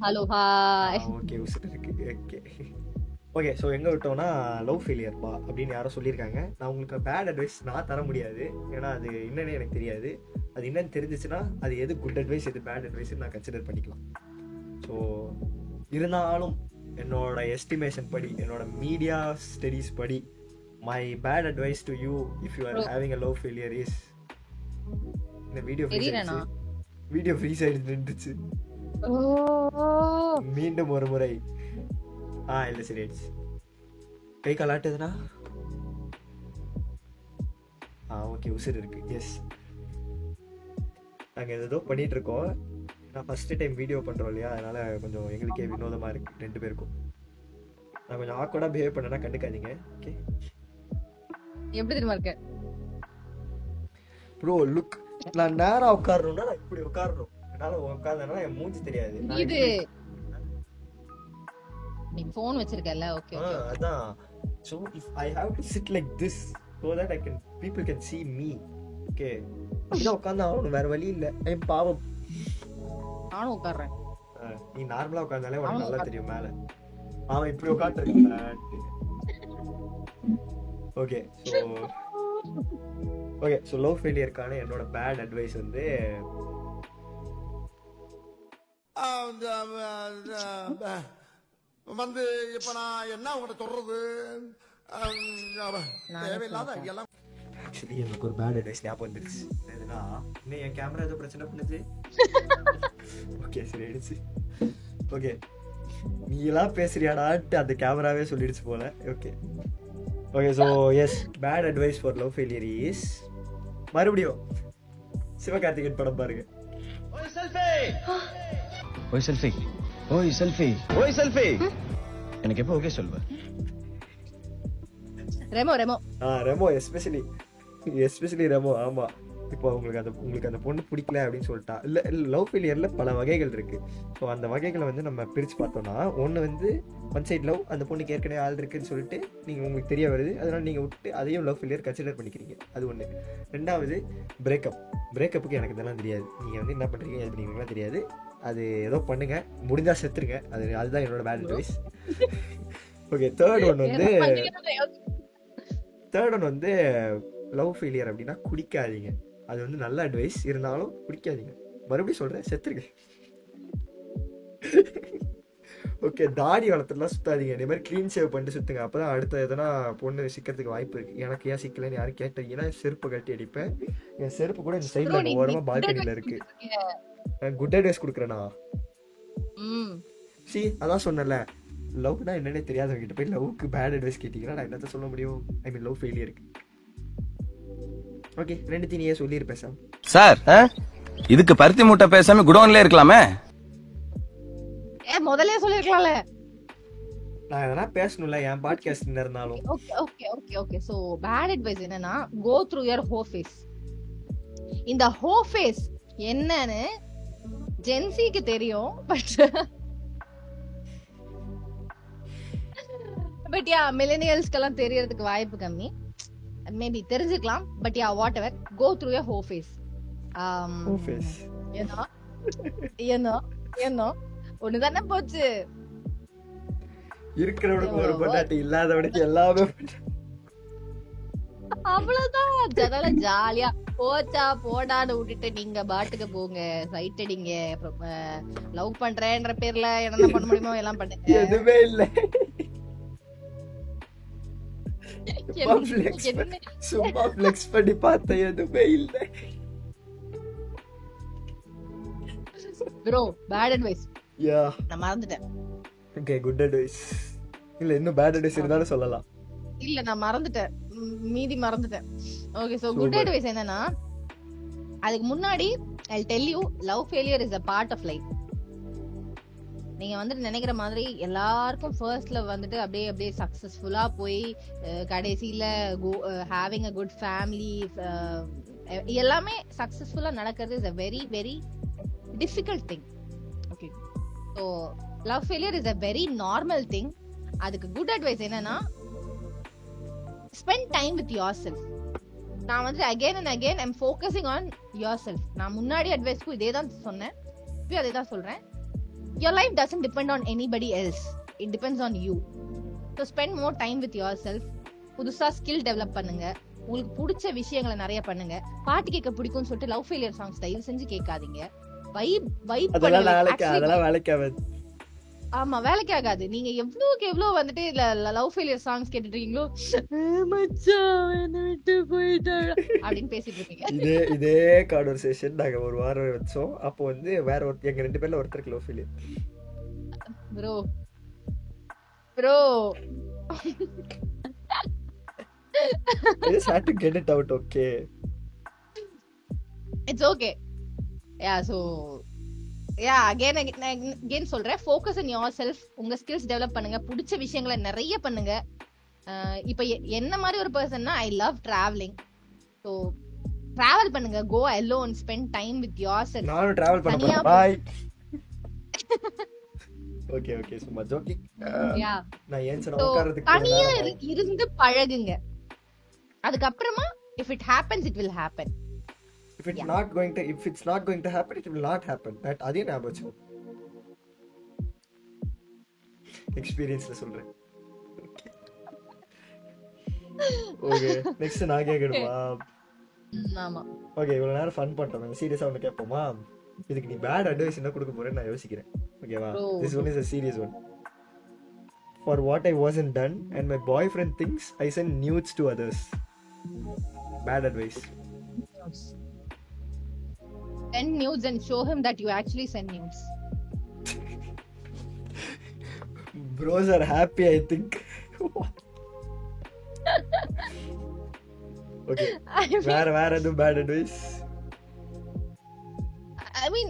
Hello hi. ஓகே உசிட்டு இருக்கு. Okay okay. ஸோ எங்கே விட்டோம்னா லவ் ஃபெயிலியர் பா அப்படின்னு யாரோ சொல்லியிருக்காங்க. நான் உங்களுக்கு பேட் அட்வைஸ் நான் தர முடியாது, ஏன்னா அது என்னன்னு எனக்கு தெரியாது. அது என்னன்னு தெரிஞ்சிச்சுன்னா அது எது குட் அட்வைஸ் எது பேட் அட்வைஸ்ன்னு நான் கன்சிடர் பண்ணிக்கலாம். ஸோ இருந்தாலும் என்னோட எஸ்டிமேஷன் படி, என்னோட மீடியா ஸ்டடீஸ் படி, my bad advice to you if you are having a love failure is, இந்த வீடியோ ஃப்ரீஸ் ஆயிடுச்சு நின்றுச்சு. மீண்டும் ஒரு முறை இல்லை சரி ஆயிடுச்சு. கை காலாட்டுதுன்னா ஓகே உசிர் இருக்கு. எஸ், நாங்கள் ஏதோ பண்ணிட்டு இருக்கோம். நான் ஃபர்ஸ்ட் டைம் வீடியோ பண்ணுறோம் இல்லையா, அதனால கொஞ்சம் எங்களுக்கே வினோதமாக இருக்கு ரெண்டு பேருக்கும். நான் கொஞ்சம் ஆக்வர்டாக பிஹேவ் பண்ணேன்னா கண்டுக்காதீங்க. ஓகே, எப்படி தெரியுமா இருக்க ப்ரோ? லுக், நான் நேரா உட்காரணும்னா நான் இப்படி உட்காரணும். என்னால உட்கார்ந்தேன்னா என் மூஞ்சி தெரியாது. இது நீ ஃபோன் வச்சிருக்கல. ஓகே அதான். So if I have to sit like this so that people can see me. Okay, அப்படிதான் உட்கார்ந்தா அவனுக்கு வேற வழி இல்ல. பாவம், நானும் உட்கார்றேன். நீ நார்மலா உட்கார்ந்தாலே உனக்கு நல்லா தெரியும் மேல. அவன் இப்படி உட்கார்ந்துருக்கான். ஓகே ஸோ லவ் ஃபெயிலியருக்கான என்னோட பேட் அட்வைஸ் வந்து இப்ப நான் என்ன உங்கள்கிட்ட சொல்றது, தேவையில்லாத எல்லாம். ஆக்சுவலி எனக்கு ஒரு பேட் அட்வைஸ் ஞாபகம் வந்துருச்சு. எதுனா இன்னும் என் கேமரா ஏதோ பிரச்சனை பண்ணுது. ஓகே சரி ஆயிடுச்சு. ஓகே, நீ எல்லாம் பேசுறியாடான்ட்டு அந்த கேமராவே சொல்லிடுச்சு போல. Okay so yes, bad advice for love failure is, மறுபடியும் சிவகார்த்திகேயன் படம் பாருங்க. எனக்கு எப்போ ஓகே சொல்லுவ? ரெமோ எஸ்பெஷலி ரெமோ. ஆமா, இப்போ உங்களுக்கு அந்த பொண்ணு பிடிக்கல அப்படின்னு சொல்லிட்டா, இல்லை லவ் ஃபெயிலியர்ல பல வகைகள் இருக்கு. ஸோ அந்த வகைகளை வந்து நம்ம பிரித்து பார்த்தோம்னா, ஒன்று வந்து ஒன் சைட் லவ், அந்த பொண்ணுக்கு ஏற்கனவே ஆள் இருக்குன்னு சொல்லிட்டு நீங்கள் உங்களுக்கு தெரிய வருது, அதனால நீங்கள் விட்டு அதையும் லவ் ஃபெயிலியர் கன்சிடர் பண்ணிக்கிறீங்க. அது ஒன்று. ரெண்டாவது பிரேக்கப்புக்கு எனக்கு இதெல்லாம் தெரியாது, நீங்கள் வந்து என்ன பண்ணுறீங்க எது பண்ணிக்கிறீங்களா தெரியாது, அது ஏதோ பண்ணுங்க, முடிஞ்சா செத்துருங்க. அதுதான் என்னோட bad advice. Okay, third one வந்து லவ் ஃபெயிலியர் அப்படின்னா குடிக்காதீங்க. அது வந்து நல்ல அட்வைஸ், இருந்தாலும் குடிக்காதீங்க. மறுபடியும் சொல்றேன், செத்துருங்க. ஓகே, தாடி வளர்த்துலாம் சுத்தாதீங்க. இதே மாதிரி க்ளீன் ஷேவ் பண்ணிட்டு சுத்துங்க. அப்பதான் அடுத்த எதனா பொண்ணு சிக்கிறதுக்கு வாய்ப்பு இருக்கு. எனக்கு ஏன் சிக்கலன்னு யாரும் கேட்டீங்கன்னா செருப்பு கட்டி அடிப்பேன். என் செருப்பு கூட இந்த சைட்ல ஓரமா பால்கனில இருக்கு. குட் அட்வைஸ் கொடுக்குறேனா? அதான் சொன்னல, லவ்னா என்னன்னே தெரியாதவங்க கிட்ட போய் லவ்க்கு பேட் அட்வைஸ் கேட்டீங்கன்னா நான் என்னத்த சொல்ல முடியும்? ஐ மீன் லவ் ஃபெயிலியருக்கு. ஓகே, ரெண்டு நீயே சொல்லியிருப்பேன் சார். சார் இதுக்கு பருத்தி மூட்டை பேசாம குடோன்ல இருக்கலாமே. முதல்ல சொல்லிருக்கலாம்ல. நான் எதனா பேசணும்ல என் பாட்காஸ்ட் இருந்தாலும். Okay okay okay okay. So bad advice என்னன்னா, கோ த்ரூ யுவர் ஹோ ஃபேஸ். இந்த ஹோ ஃபேஸ் என்னன்னு ஜென்சிக்கு தெரியும், பட் யா மில்லேனியல்ஸ்க்கெல்லாம் தெரியறதுக்கு வாய்ப்பு கம்மி. மேபி தெரிஞ்சுக்கலாம், but yeah whatever, go through your ஹோ ஃபேஸ். ஏன்னா ஒண்ணுதானே போச்சு. இருக்கிறவனுக்கு ஒரு பொண்டாட்டி, இல்லாதவனுக்கு எல்லாமே அவ்வளவுதான். ஜனால ஜாலியா போச்சா போடான்னு விட்டுட்டு நீங்க பாட்டுக்கு போங்க, சைட் அடிங்க, லவ் பண்றேன்ற பேர்ல என்ன பண்ண முடியுமோ எல்லாம் பண்ணுங்க. எதுவுமே இல்ல, சும்மா ஃப்ளெக்ஸ் பண்ணி பார்த்தேன், எதுவுமே இல்ல. ப்ரோ பேட் அட்வைஸ் யா நான் மறந்துட்டேன். ஓகே, குட் அட்வைஸ் இல்ல, இன்னும் பேட் அட்வைஸ் இருந்தாலும் சொல்லலாம். இல்ல நான் மறந்துட்டேன், மீதி மறந்துட்டேன். ஓகே, சோ குட் அட்வைஸ் என்னன்னா, அதுக்கு முன்னாடி I'll tell you, love failure is a part of life. நீங்க வந்துட்டு நினைக்கிற மாதிரி எல்லாருக்கும் ஃபர்ஸ்ட்ல வந்துட்டு அப்படியே அப்படியே சக்சஸ்ஃபுல்லா போய் கடைசியில ஹேவிங் அ குட் ஃபேமிலி எல்லாமே சக்சஸ்ஃபுல்லா நடக்கிறது is a very very difficult thing. Okay, so love failure is a very normal thing. அதுக்கு குட் அட்வைஸ் என்னன்னா, spend time with yourself. நான் வந்து again and again I'm focusing on yourself. நான் முன்னாடி அட்வைஸ்க்கு இதே தான் சொன்னேன், இப்போ அதே தான் சொல்றேன். Your life doesn't depend on anybody else. It depends on you. So spend more time with yourself. புதுசா ஸ்கில் டெவலப் பண்ணுங்க, உங்களுக்கு பிடிச்ச விஷயங்களை நிறைய பண்ணுங்க. பாட்டு கேட்க பிடிக்கும்னு சொல்லிட்டு லவ் ஃபெயிலியர் சாங்ஸ் தயவு செஞ்சு கேட்காதீங்க. வைப் அதெல்லாம் வேலைக்கு ஆகாது. ஆமா, வேலைக்கு ஆகாது. நீங்க எவ்வளவுக்கு எவ்வளவு வந்துட்டு லவ் ஃபெயிலியர் சாங்ஸ் கேட்டுட்டு இருக்கீங்களோ, மச்சான் என்ன விட்டு போயிட்டாங்க அப்படின்னு பேசிட்டு இருக்கீங்க. இதே கான்வர்சேஷன் நாங்க ஒரு வாரம் வச்சோம். அப்போ வந்து வேற ஒரு எங்க ரெண்டு பேர்ல ஒருத்தருக்கு love failure. Bro I just had to get it out. Okay, it's okay. Yeah, so yeah, again சொல்றேன், focus on yourself. உங்க ஸ்கில்ஸ் டெவலப் பண்ணுங்க, பிடிச்ச விஷயங்களை நிறைய பண்ணுங்க. இப்ப என்ன மாதிரி ஒரு பர்சன்னா, I love traveling. So travel பண்ணுங்க, go alone, spend time with yourself. நானும் travel பண்ண போறேன். Bye. Okay, சும்மா ஜோக்கிங். Yeah, நான் ஏன் சொன்ன உட்கார்றதுக்கு தனியா இருந்து பழகுங்க. அதுக்கு அப்புறமா if it happens it will happen. If it's not going to happen, it will not happen. That அதே ஞாபகம் எக்ஸ்பீரியன்ஸ்ல சொல்றேன். ஓகே, நெக்ஸ்ட் நான் கேக்கணுமா? ஆமா. ஓகே, இவ்வளவு நேரம் ஃபன் பண்ணிட்டோம். சீரியஸா ஒன்னு கேட்போமா? இதுக்கு நீ பேட் அட்வைஸ் என்ன கொடுக்க போறேன்னு நான் யோசிக்கிறேன். ஓகேவா? This one is a serious one. For what I wasn't done and my boyfriend thinks I send nudes to others. Bad advice. Send nudes and show him that you actually send nudes. Bros are happy, I think. Okay, where are the bad advice? I mean,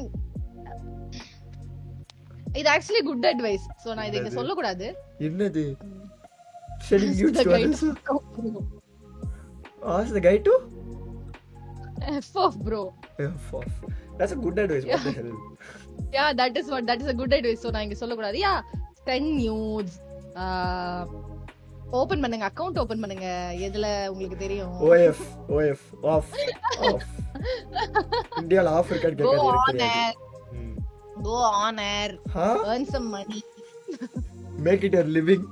இது actually good advice. So நான் இத இங்க சொல்ல கூடாது. என்னது? Sending nudes to others. Ask the guy to? F off, bro. F off. That's a good advice. What the hell? Yeah, that is a good advice. So நான் இங்க சொல்ல கூடாது. Yeah, send nudes. ஓபன் பண்ணுங்க, அக்கவுண்ட் ஓபன் பண்ணுங்க, எதுல உங்களுக்கு தெரியும். OF off. இந்தியால ஆஃப் இருக்கான்னு கேக்குறீங்க. Go on air. Earn some money. Make it your living.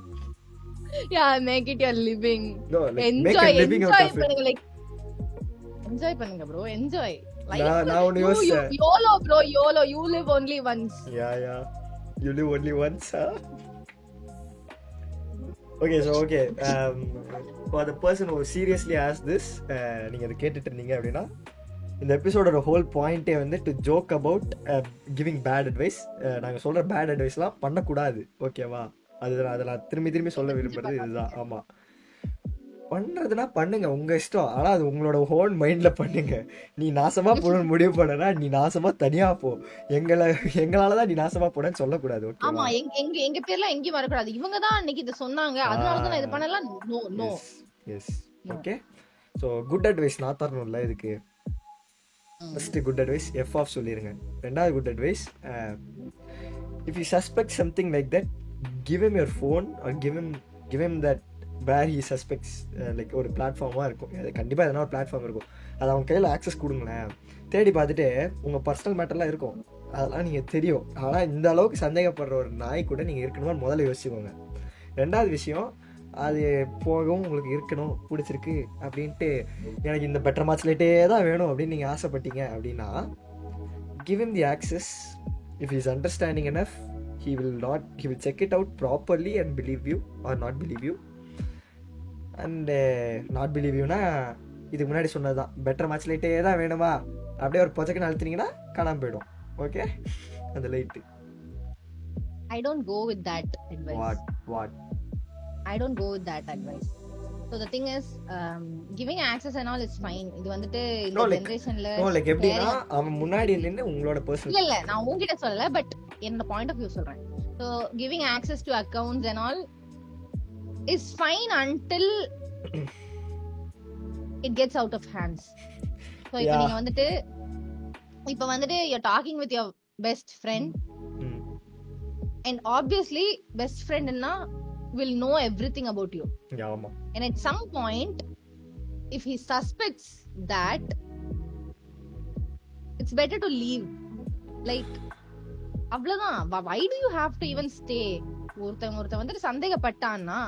Yeah, make it your living. No, like enjoy, make a living out of it. பண்ணுங்க, like enjoy பண்ணுங்க bro, enjoy life. நான் ஒன்னு யோசிச்சேன். YOLO bro, YOLO, you live only once. Yeah, you live only once, huh? Okay, so for the person who seriously asked this, நீங்க இத கேட்டுட்டு இருந்தீங்க அப்படினா, இந்த எபிசோடோட ஹோல் பாயிண்டே வந்து to joke about giving bad advice. நாங்க சொல்ற பேட் அட்வைஸ்லாம் பண்ணக்கூடாது, ஓகேவா? அதுதான் அதை நான் திரும்பி திரும்பி சொல்ல விரும்புறது இதுதான். ஆமா, பண்றதுன்னா பண்ணுங்க, உங்க இஷ்டம். ஆனா அது உங்களோட ஹோன் மைண்ட்ல பண்ணுங்க. நீ நாசமா போகணும்னு முடிவு பண்ணனா நீ நாசமா தனியா போ. எங்களாலதான் நீ நாசமா போனேன்னு சொல்லக்கூடாது. ஆமா, ஓகேவா? எங்க பேர்லாம் எங்கேயும் வரக்கூடாது. இவங்க தான் அன்னைக்கு இதை சொன்னாங்க, அதனாலதான் நான் இது பண்ணலாம். No no. Yes. Okay, so good advice நான் தரணும்ல இதுக்கு. First good advice F off சொல்லிருங்க. ரெண்டாவது good advice, if you suspect something like that, give him your phone or give him that where he suspects, like ஒரு பிளாட்ஃபார்மாக இருக்கும். அது கண்டிப்பாக எதனா ஒரு பிளாட்ஃபார்ம் இருக்கும். அது அவங்க கையில் ஆக்சஸ் கொடுங்களேன். தேடி பார்த்துட்டு உங்கள் பர்சனல் மேட்டர்லாம் இருக்கும், அதெல்லாம் நீங்கள் தெரியும். ஆனால் இந்த அளவுக்கு சந்தேகப்படுற ஒரு நாய் கூட நீங்கள் இருக்கணுமா முதல்ல யோசிச்சுக்கோங்க. ரெண்டாவது விஷயம், அது போகவும் உங்களுக்கு இருக்கணும் பிடிச்சிருக்கு அப்படின்ட்டு எனக்கு இந்த பெட்டர் மார்க்ஸ் லைட்டே தான் வேணும் அப்படின்னு நீங்கள் ஆசைப்பட்டீங்க அப்படின்னா, give him the access. If he is understanding enough, he will check it out properly and believe you or not believe you. And not believe youனா இதுக்கு முன்னாடி சொன்னதுதான், பெட்டர் மார்க்ஸ் லைட்டே தான் வேணுமா அப்படியே ஒரு ப்ரொஜெக்ட் அழுத்தினீங்கன்னா காணாமல் போயிடும். ஓகே, அந்த light. I don't go with that advice. What? I don't go with that advice. So the thing is, giving access and all is fine. இது வந்துட்டு இந்த ஜெனரேஷன்ல எப்படின்னா அவன் முன்னாடி நின்னு உங்களோட பர்சனல் இல்ல நான் உங்ககிட்ட சொல்லல, பட் என்னோட பாயிண்ட் ஆஃப் வியூ சொல்றேன். So giving access to accounts and all is fine until it gets out of hands. So இப்போ நீங்க வந்துட்டு you're talking with your best friend, and obviously best friend will know everything about you. ஆமா. And at some point, if he suspects that, it's better to leave. Like அவ்வளவுதான். Why do you have to even stay? ஒருத்தன் வந்துட்டு சந்தேகப்பட்டான்னா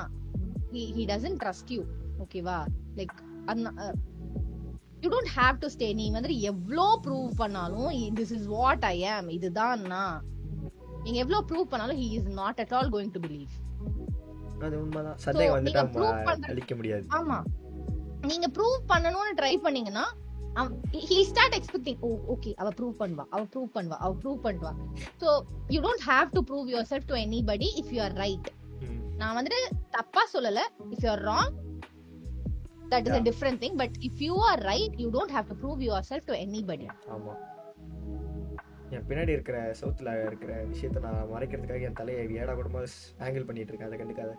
he doesn't trust you. ஓகேவா? Like you don't have to stay. நீ வந்துட்டு எவ்வளோ ப்ரூவ் பண்ணாலும் this is what I am, இதுதான் நான், நீங்க எவ்வளோ ப்ரூவ் பண்ணாலும் he is not at all going to believe. அது உண்மைதான். சந்தேகம் வந்துட்டா அழிக்க முடியாது. ஆமா, நீங்க ப்ரூவ் பண்ணனும்னு ட்ரை பண்ணீங்கன்னா he start expecting, oh okay, அவ ப்ரூவ் பண்ணுவா. So you don't have to prove yourself to anybody if you are right. நான் வந்துட்டு தப்பா சொல்லல. if you are wrong, that is a different thing, but if you are right, you don't have to prove yourself to anybody. ஆமா, என் பின்னாடி இருக்கிற சவுத்துல இருக்கிற விஷயத்தை நான் மறைக்கிறதுக்காக என் தலையை ஏடா கூடமா ஆங்கிள் பண்ணிட்டு இருக்கேன், அதை கண்டுக்காத.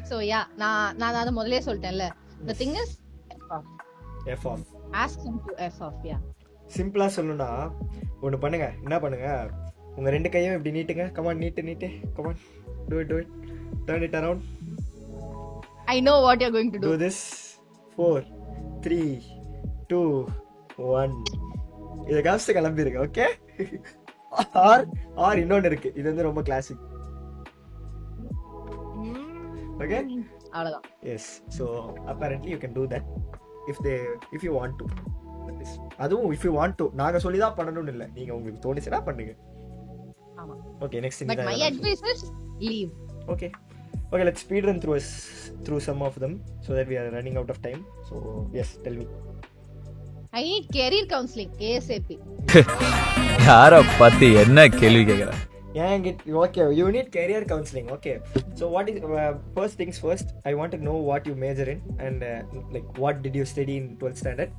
So yeah, நான் அதை முதல்லயே சொல்லிட்டேன்ல. The thing is F off. Ask him to F off. Yeah, சிம்பிளா சொல்லணும்னா ஒன்று பண்ணுங்க. என்ன பண்ணுங்க, உங்க ரெண்டு கையும் இப்படி நீட்டுங்க. கமான், நீட்டு. Come on, do it. Turn it around. I know what you're going to do. Do this. 4 3 2 1. இதை காசு கிளம்பிருங்க. ஓகே, ஆர் இன்னொன்று இருக்கு, இது வந்து ரொம்ப கிளாசிக். ஓகே, அவ்வளவுதான். Yes. So apparently you can do that if you want to. அதுவும் if you want to, நாங்க சொல்லி தான் பண்ணணும்னு இல்லை, நீங்க உங்களுக்கு தோணுச்சுன்னா பண்ணுங்க. ஆமா. Okay, next. But my advice is leave. Okay, let's speed run through some of them so that we are running out of time. So yes, tell me. I need career counseling ASAP. யார பத்தி என்ன கேள்வி கேக்குற? Okay, you need career counseling. Okay, so what is first things first, I want to know what you major in and like what did you study in 12th standard.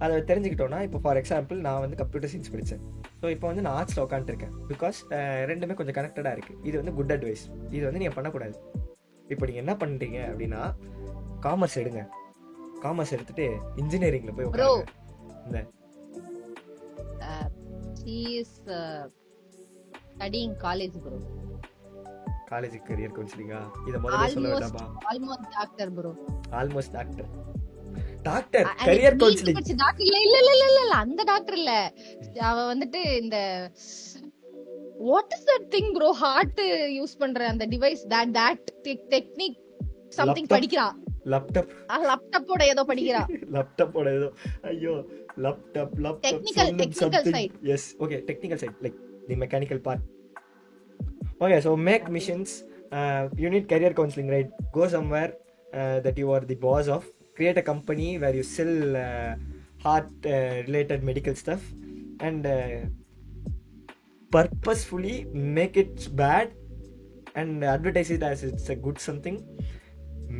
அதை தெரிஞ்சுக்கிட்டோன்னா, இப்போ ஃபார் எக்ஸாம்பிள் நான் வந்து கம்ப்யூட்டர் சயின்ஸ் படித்தேன். ஸோ இப்போ வந்து நான் ஆர்ட்ஸில் உட்காந்துருக்கேன். பிகாஸ் ரெண்டுமே கொஞ்சம் கனெக்டடாக இருக்குது. இது வந்து குட் அட்வைஸ். இது வந்து நீங்கள் பண்ணக்கூடாது. இப்போ நீங்கள் என்ன பண்ணுறீங்க அப்படின்னா, காமர்ஸ் எடுங்க. காமர்ஸ் எடுத்துட்டு இன்ஜினியரிங்கில் போய் உட்காருங்க. இந்த he is studying college bro. College career கவுன்சிலிங்கா? இத முதல்ல சொல்ல வேண்டாமா? Almost doctor bro. Almost doctor career counselling. இல்ல அந்த டாக்டர் இல்ல. அவ வந்துட்டு இந்த what is that thing bro, heart use பண்ற அந்த டிவைஸ், that technique something படிக்கிறா. லேப்டாப்போட ஏதோ படிக்கிறா. லேப்டாப்போட ஏதோ, ஐயோ, laptop technical side. Yes, okay, technical side, like the mechanical part. Okay, so make missions. You need career counseling, right? Go somewhere that you are the boss of. Create a company where you sell heart related medical stuff and purposefully make it bad and advertise it as it's a good something.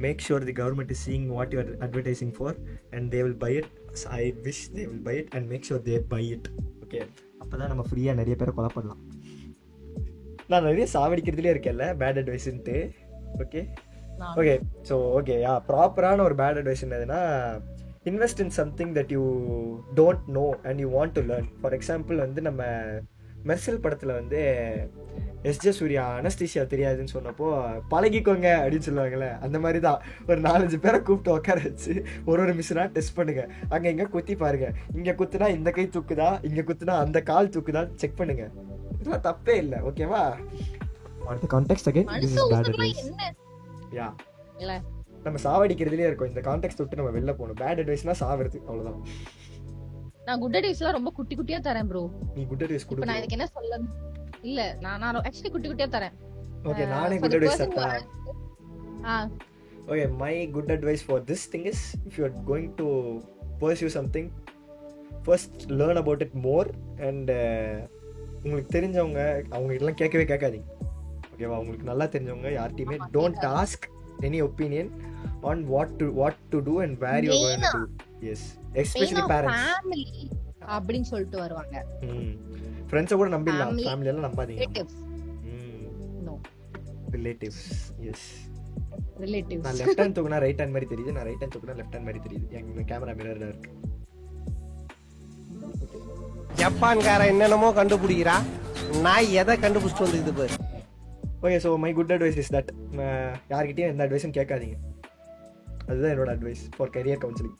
Make sure the government is seeing what you are advertising for and they will buy it. So I wish they will buy it and make sure they buy it. Okay, அப்பதான் நம்ம ஃப்ரீயா நிறைய பேரை கொலை பண்ணலாம். நான் நிறைய சாவடிக்கிறதுலே இருக்கேன்ல பேட் அட்வைஸ்ன்ட்டு. ஓகே ஓகே ஸோ ஓகே ப்ராப்பரான ஒரு பேட் அட்வைஸ் என்னதுன்னா, invest in something that you don't know and you want to learn. For example வந்து நம்ம மெர்சல் படத்தில் வந்து எஸ்ஜே சூர்யா அனஸ்தீசியா தெரியாதுன்னு சொன்னப்போ பழகிக்கோங்க அப்படின்னு சொல்லுவாங்கல்ல, அந்த மாதிரி தான் ஒரு 4-5 பேரை கூப்பிட்டு உட்கார வச்சு ஒரு மிஷினாக டெஸ்ட் பண்ணுங்க. அங்கே இங்கே குத்தி பாருங்க, இங்கே குத்துனா இந்த கை தூக்குதா, இங்கே குத்துனா அந்த கால் தூக்குதா செக் பண்ணுங்க. இதெல்லாம் தப்பே இல்லை. ஓகேவா? அடுத்த context again this is bad advice. Yeah நம்ம சாவடிக்கிறதுலேயே இருக்கோம். இந்த கான்டெக்ஸ்ட் விட்டு நம்ம வெளில போகணும். பேட் அட்வைஸ்னா சாவறது, அவ்வளவுதான். நான் குட் அட்வைஸ்லாம் ரொம்ப குட்டி குட்டியா தரேன் ப்ரோ. நீ குட் அட்வைஸ் கொடு. நான் இதுக்கு என்ன சொல்ல இல்ல, நான் ஆக்சுவலி குட்டி குட்டியா தரேன். ஓகே, நானே குட் அட்வைஸ் தரேன். Okay, my good advice for this thing is, if you are going to pursue something, first learn about it more and உங்களுக்கு தெரிஞ்சவங்க அவங்க இதெல்லாம் கேட்கவே கேட்காதீங்க. ஓகேவா? உங்களுக்கு நல்லா தெரிஞ்சவங்க யார்ட்டையுமே don't ask any opinion on what to do and where you are going to do. Yes, especially parents family அப்படினு சொல்லிட்டு வருவாங்க. ஃப்ரெண்ட்ஸை கூட நம்பிடலாம், ஃபேமிலி எல்லாம் நம்பாதீங்க. No relatives. Yes, relatives. நான் லெஃப்ட் ஹேண்ட் தூக்குனா ரைட் ஹேண்ட் மாதிரி தெரியுது, நான் ரைட் ஹேண்ட் தூக்குனா லெஃப்ட் ஹேண்ட் மாதிரி தெரியுது. எங்க கேமரா மிரர்ல இருக்கு. ஜப்பான்கார என்னென்னமோ கண்டுபிடிக்கிறா, நான் எதை கண்டுபிடிச்சிட்டு வந்து பாரு. Okay, so my good advice is that யார்கிட்டயும் எந்த அட்வைஸும் கேட்காதீங்க. அதுதான் என்னோட advice for career counselling.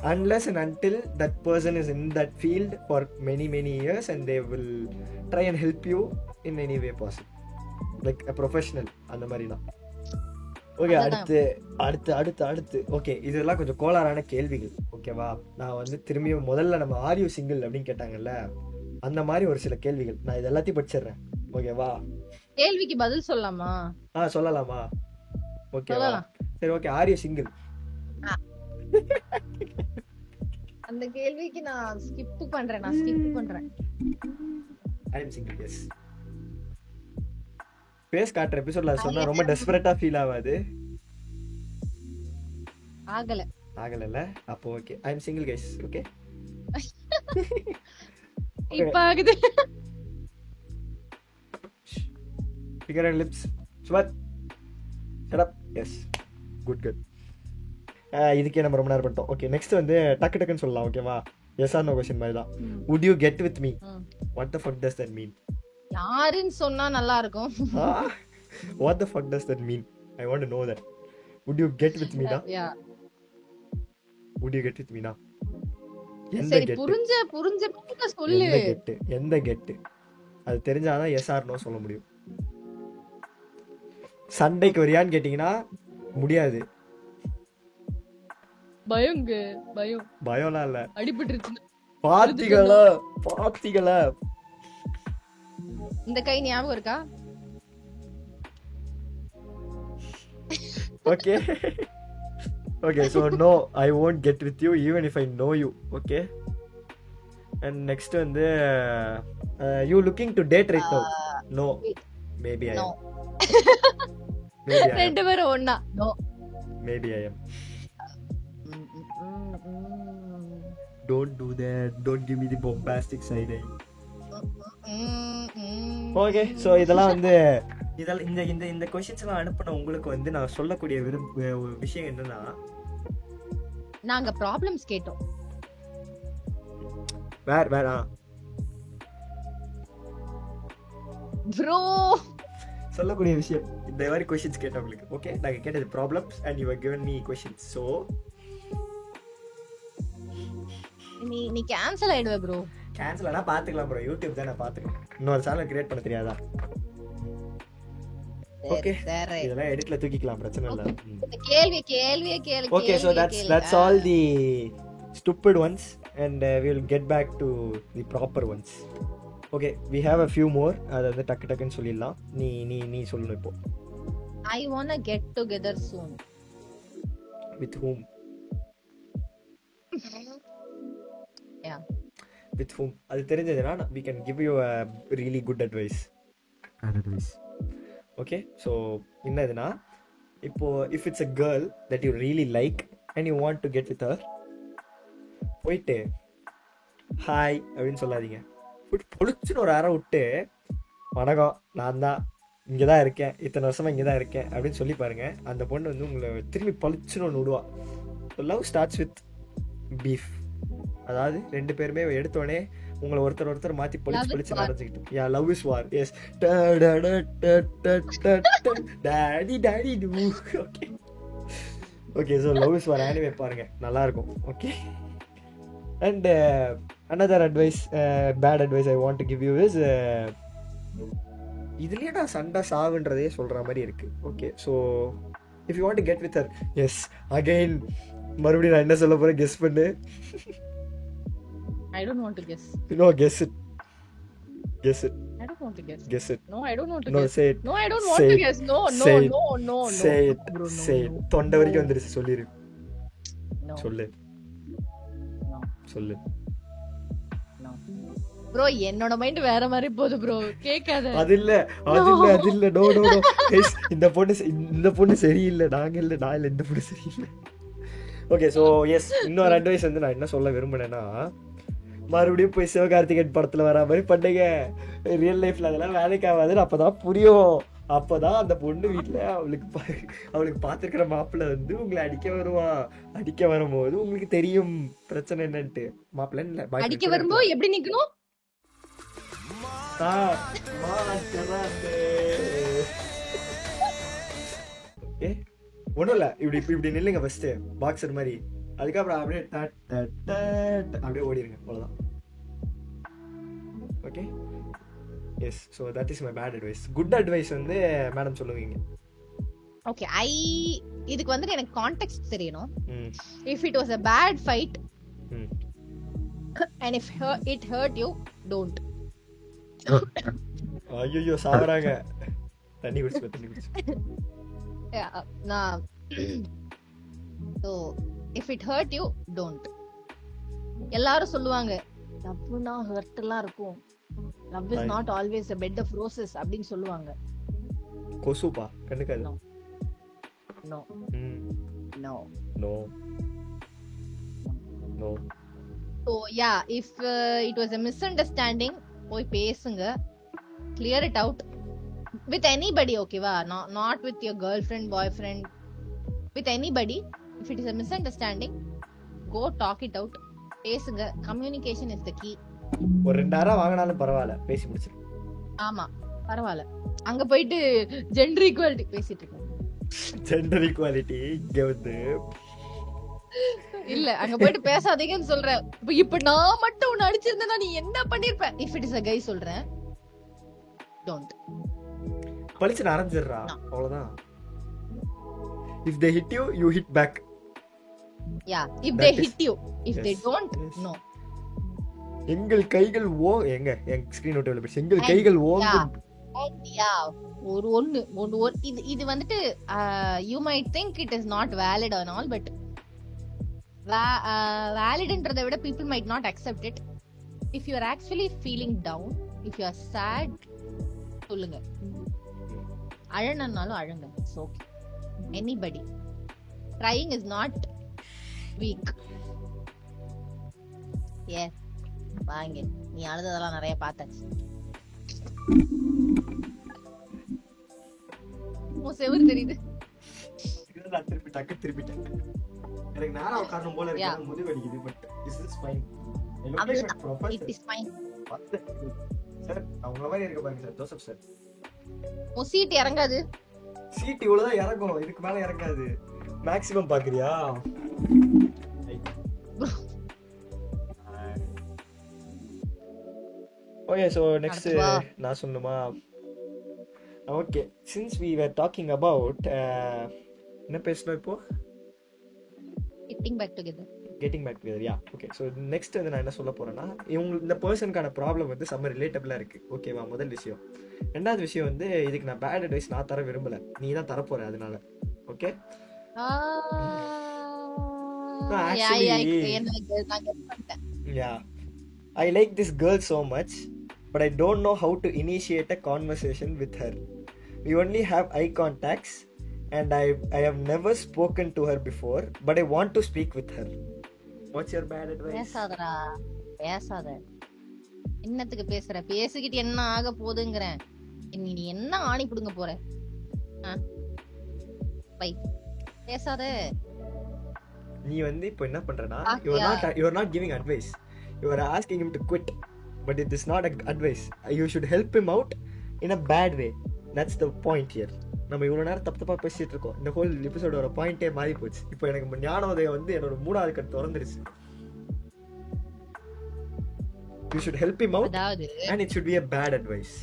Unless and until that person is in that field for many years and they will try and help you in any way possible, like a professional, அந்த மாதிரி தான். ஓகே, அடுத்து ஓகே, இதெல்லாம் கொஞ்சம் கோளாறான கேள்விகள். ஓகேவா? நான் வந்து திரும்பியும் முதல்ல நம்ம ஆர் யூ சிங்கிள் அப்படின்னு கேட்டாங்கல்ல, அந்த மாதிரி ஒரு சில கேள்விகள் நான் இது எல்லாத்தையும் படிச்சிடுறேன். ஓகேவா? கேள்விக்கு பதில் சொல்லலாமா? சொல்லலாமா? ஓகேவா? சரி, ஓகே. Are you single? அந்த கேள்விக்கு நான் ஸ்கிப் பண்றேன். I am single. Yes. Face காட்டுற எபிசோட்ல சொன்னா ரொம்ப டெஸ்பரேட்டா ஃபீல் ஆகாது? ஆகல. அப்போ okay, I am single guys. Okay, இப்ப ஆகுது. Finger and lips. ஸ்வட் ஷட் அப். Yes, good. இதுக்கே நம்ம ரொம்ப நேரம் பண்ணிட்டோம். ஓகே, நெக்ஸ்ட் வந்து டக்குன்னு சொல்லலாம். ஓகேவா? எஸ் ஆர் நோ क्वेश्चन மாதிரி தான். would you get with me? what the fuck does that mean? யாருன்னு சொன்னா நல்லா இருக்கும். what the fuck does that mean? I want to know that. would you get with me da? yeah, would you get with me na? சரி, புரிஞ்ச சொல்லு. எந்த கெட் அது தெரிஞ்சாதான் எஸ் ஆர் நோ சொல்ல முடியும். சண்டைக்கு வரியான்னு கேட்டீங்கன்னா முடியாது. பயம்லாம் இல்ல, அடிபட்டுருச்சு. பாத்தீங்களா? இந்த கை ஞாபகம் இருக்கா? Okay so no, I won't get with you even if I know you. okay, and next வந்து you looking to date right now? No, maybe I am. ரெண்டு பேரும் ஒண்ணா? No, maybe I am. Don't do that. Don't give me the bombastic side eye. Okay, so இதெல்லாம் வந்து இந்த கொஸ்டின்ஸ் எல்லாம் அனுப்பின உங்களுக்கு வந்து நான் சொல்லக்கூடிய விஷயம் என்னன்னா, நாங்க ப்ராப்ளம்ஸ் கேட்டோம். வேற ப்ரோ சொல்லக்கூடிய விஷயம் இந்த மாதிரி கொஸ்டின்ஸ் கேட்டோம் உங்களுக்கு. ஓகே, நாங்க கேட்டது problems and you have given me questions. so நீ கேன்சல் ஆயிடுவே ப்ரோ. கேன்சல் ஆனா பாத்துக்கலாம் ப்ரோ, யூடியூப் தானே பாத்துக்கலாம். இன்னொரு சேனல் கிரியேட் பண்ண தெரியாதா? ஓகே, இதெல்லாம் எடிட்ல தூக்கிக்கலாம், பிரச்சனை இல்ல. கேள்வி. Okay, so that's all the stupid ones and we will get back to the proper ones. okay, we have a few more. அத வந்து டக்குன்னு சொல்லிடலாம். நீ சொல்லணும் இப்போ. I want to get together soon. with whom? yeah, with whom அது தெரிஞ்சதுனா we can give you a really good advice. Okay so என்னதுன்னா இப்போ if it's a girl that you really like and you want to get with her, போயிட்டு ஹாய் அப்படின்னு சொல்லாதீங்க. பொழிச்சுன்னு ஒரு அரை விட்டு வணக்கம் நான் தான் இங்கே தான் இருக்கேன், இத்தனை வருஷமாக இங்கே தான் இருக்கேன் அப்படின்னு சொல்லி பாருங்கள். அந்த பொண்ணு வந்து உங்களை திரும்பி பழிச்சுன்னு ஒன்று விடுவா. Love starts with beef. அதாவது ரெண்டு பேருமே எடுத்தோடனே உங்களை ஒருத்தர் மாற்றி பழிச்சு நடந்துக்கிட்டு yeah love is war. Yes daddy daddy too. Okay okay so love is war anime பாருங்க, நல்லாயிருக்கும். Okay and another advice, bad advice I want to give you is இதுலயே நான் சண்டை சாவுன்றதே சொல்ற மாதிரி இருக்கு. Okay so if you want to get with her, S again மறுபடியும் நான் என்ன சொல்ல போறேன், கெஸ் பண்ணு. I don't want to guess. No, guess it. Guess it. I don't want to guess. Guess it. No, I don't want to No, guess. say it. No, I don't want Say to it. guess. No, no, Say it. no, no, no. Say it. Bro, no, Say it. no. தொண்டை வரைக்கும் வந்துருச்சு, சொல்லிரு. No. சொல்லு. No. சொல்லு. No. Bro, என்னோட மைண்ட் வேற மாதிரி போகுது ப்ரோ, கேட்காத. அது இல்ல நோ நோ நோ. இந்த பொண்ணு சரியில்லை, நாங்க இல்ல, நான் இல்ல, இந்த பொண்ணு சரியில்லை. ஓகே ஸோ எஸ் இன்னொரு அட்வைஸ் வந்து நான் என்ன சொல்ல விரும்பினேன்னா, மறுபடியும் போய் சிவகார்த்திகேயன் படத்துல வர மாதிரி பண்ணுங்க. ரியல் லைஃப்ல அதெல்லாம் வேலைக்கு ஆகாதுன்னு அப்பதான் புரியும். அப்பதான் அந்த பொண்ணு வீட்டுல அவளுக்கு பார்த்துருக்கிற மாப்பிள்ள வந்து உங்களை அடிக்க வருவான். அடிக்க வரும்போது உங்களுக்கு தெரியும் பிரச்சனை என்னன்ட்டு. மாப்பிள்ள அடிக்க வரும்போது எப்படி நிக்கணும்? ஒண்ணும் இல்ல, இப்படி நில்லுங்க ஃபர்ஸ்ட் பாக்ஸர் மாதிரி. அதுக்கப்புறம் அப்படியே அப்படியே ஓடிடுங்க, அவ்வளவுதான். Okay yes so that is my bad advice. Good advice வந்து மேடம் சொல்லுவீங்க. ஓகே இதுக்கு வந்து எனக்கு கான்டெக்ஸ்ட் தெரியணும். If it was a bad fight and if it hurt you, don't. ஐயோ சாவறாங்க. தண்ணி குடிச்சு. நான் so if it hurt you, don't. எல்லாரும் சொல்லுவாங்க லவ்னா ஹர்ட் எல்லாம் இருக்கும், love is not always a bed of roses அப்படின்னு சொல்லுவாங்க. கொசுப்பா கண்ணுக்காது. No no no no no. so yeah, if it was a misunderstanding, போய் பேசுங்க, clear it out with anybody. okay va, not with your girlfriend, boyfriend, with anybody. if it is a misunderstanding, go talk it out. பேசுங்க. communication is the key. ஒரு 2000 வாங்கினாலும் பரவாயில்ல, பேசி முடிச்சிரு. ஆமா பரவாயில்ல. அங்க போயிட்டு ஜெண்டர் ஈக்குவாலிட்டி பேசிட்டு இருக்கோம். ஜெண்டர் ஈக்குவாலிட்டி இங்க வந்து இல்ல, அங்க போயிட்டு பேசாதீங்கன்னு சொல்றேன். இப்ப நான் மட்டும் உன்னை அடிச்சிருந்தேன்னா நீ என்ன பண்ணிருப்ப? if it is a guy சொல்றேன், don't. பளிச்சு அரைஞ்சிடுறா, அவ்வளவுதான். if they hit you, you hit back. yeah, if they hit you, if they don't, no. எங்கள் கைகள் எங்க ஸ்கிரீன் நோட் எழுதி எங்கள் கைகள் ஓங்கும். இது வந்துட்டு you might think it is not valid and all, but validன்றதை விட people might not accept it. if you are actually feeling down, if you are sad, சொல்லுங்க. அழனாலும் அழுங்க, it's okay. anybody trying is not weak. yeah, வாங்க, நீ அழுததெல்லாம் நிறைய பார்த்தாச்சு. செவரு தெரியுது. நான் திருப்பிட்டேன். எனக்கு நேரா உட்காரணும் போல இருக்கு, முதுகு வலிக்குது. But this is fine. it is fine. Sir அவங்கள மாதிரி இருக்க பாருங்க சார், ஜோசப் சார். சீட் இறங்காது. சீட் இவ்வளவுதான் இறங்கும், இதுக்கு மேல இறங்காது. மேக்ஸிமம் பாக்குறியா? ஓகே ஸோ நெக்ஸ்ட் நான் சொல்லணுமா? Okay since we were talking about என்ன பேசணும் இப்போ? Getting back together. Yeah okay so next வந்து நான் என்ன சொல்ல போறேன்னா, இந்த பர்சனுக்கான ப்ராப்ளம் வந்து செம்ம ரிலேட்டபிளா இருக்கு. ஓகேவா? முதல் விஷயம். ரெண்டாவது விஷயம் வந்து இதுக்கு நான் பேட் அட்வைஸ் நான் தர விரும்பல, நீ தான் தரப்போற. அதனால okay I like this girl so much, but I don't know how to initiate a conversation with her. we only have eye contacts and I have never spoken to her before but I want to speak with her. What's your bad advice? பேசாதடா, பேசாத. என்னத்துக்கு பேசுற? பேசிக்கிட்டு என்ன ஆக போகுதுங்கறேன். நீ என்ன ஆணி புடுங்க போற? பை பேசாத. நீ வந்து இப்போ என்ன பண்றனா, you are not giving advice, you are asking him to quit, but it is not a advice. You should help him out in a bad way. That's the point here. நம்ம இவ்வளவு நேரம் தப்பு தப்பா பேசிட்டு இருக்கோம். இந்த ஹோல் எபிசோடோட பாயிண்டே மாறி போச்சு. இப்போ எனக்கு ஞானோதயம் வந்து என்னோட மூணாவது கண் திறந்துருச்சு. You should help him out and it should be a bad advice.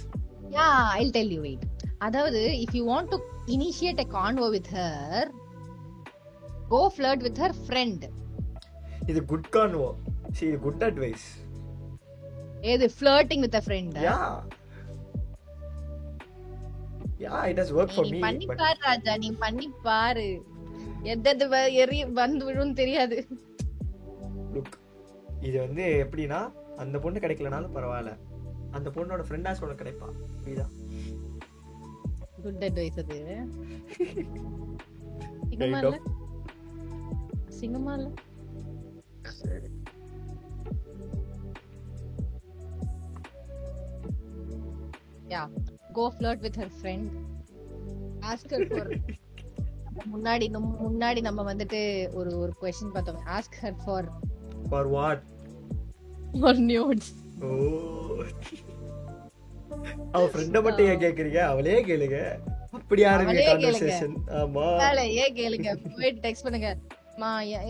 Yeah, I'll tell you, wait. அதாவது if you want to initiate a convo with her, go flirt with her friend. இது good convo. See, good advice. ஏது flirting with a friend? Yeah, it has worked for me. நீ பண்ணி பாரு ராஜா, நீ பண்ணி பாரு. எதது வந்து விழும் தெரியாது. Look, இது வந்து எப்படின்னா, அந்த பொண்ணு கிடைக்கலனாலும் பரவாயில்ல, அந்த பொண்ணோட ஃப்ரெண்டா சொல்ல கிடைப்பா. இதுதான் குட் அட்வைஸ். அது சிங்கமா இல்ல Yeah, go flirt with her friend. Ask her for முன்னாடி நம்ம வந்துட்டு ஒரு क्वेश्चन பார்த்தோம். Ask her for what? For nudes. அவ ஃப்ரெண்ட மட்டும் ஏன் கேக்குறீங்க? அவளே கேளுங்க. அப்படி ஆரம்பிங்க கான்வர்சேஷன். ஆமா, அவளே கேளுங்க. போய் டெக்ஸ்ட் பண்ணுங்க.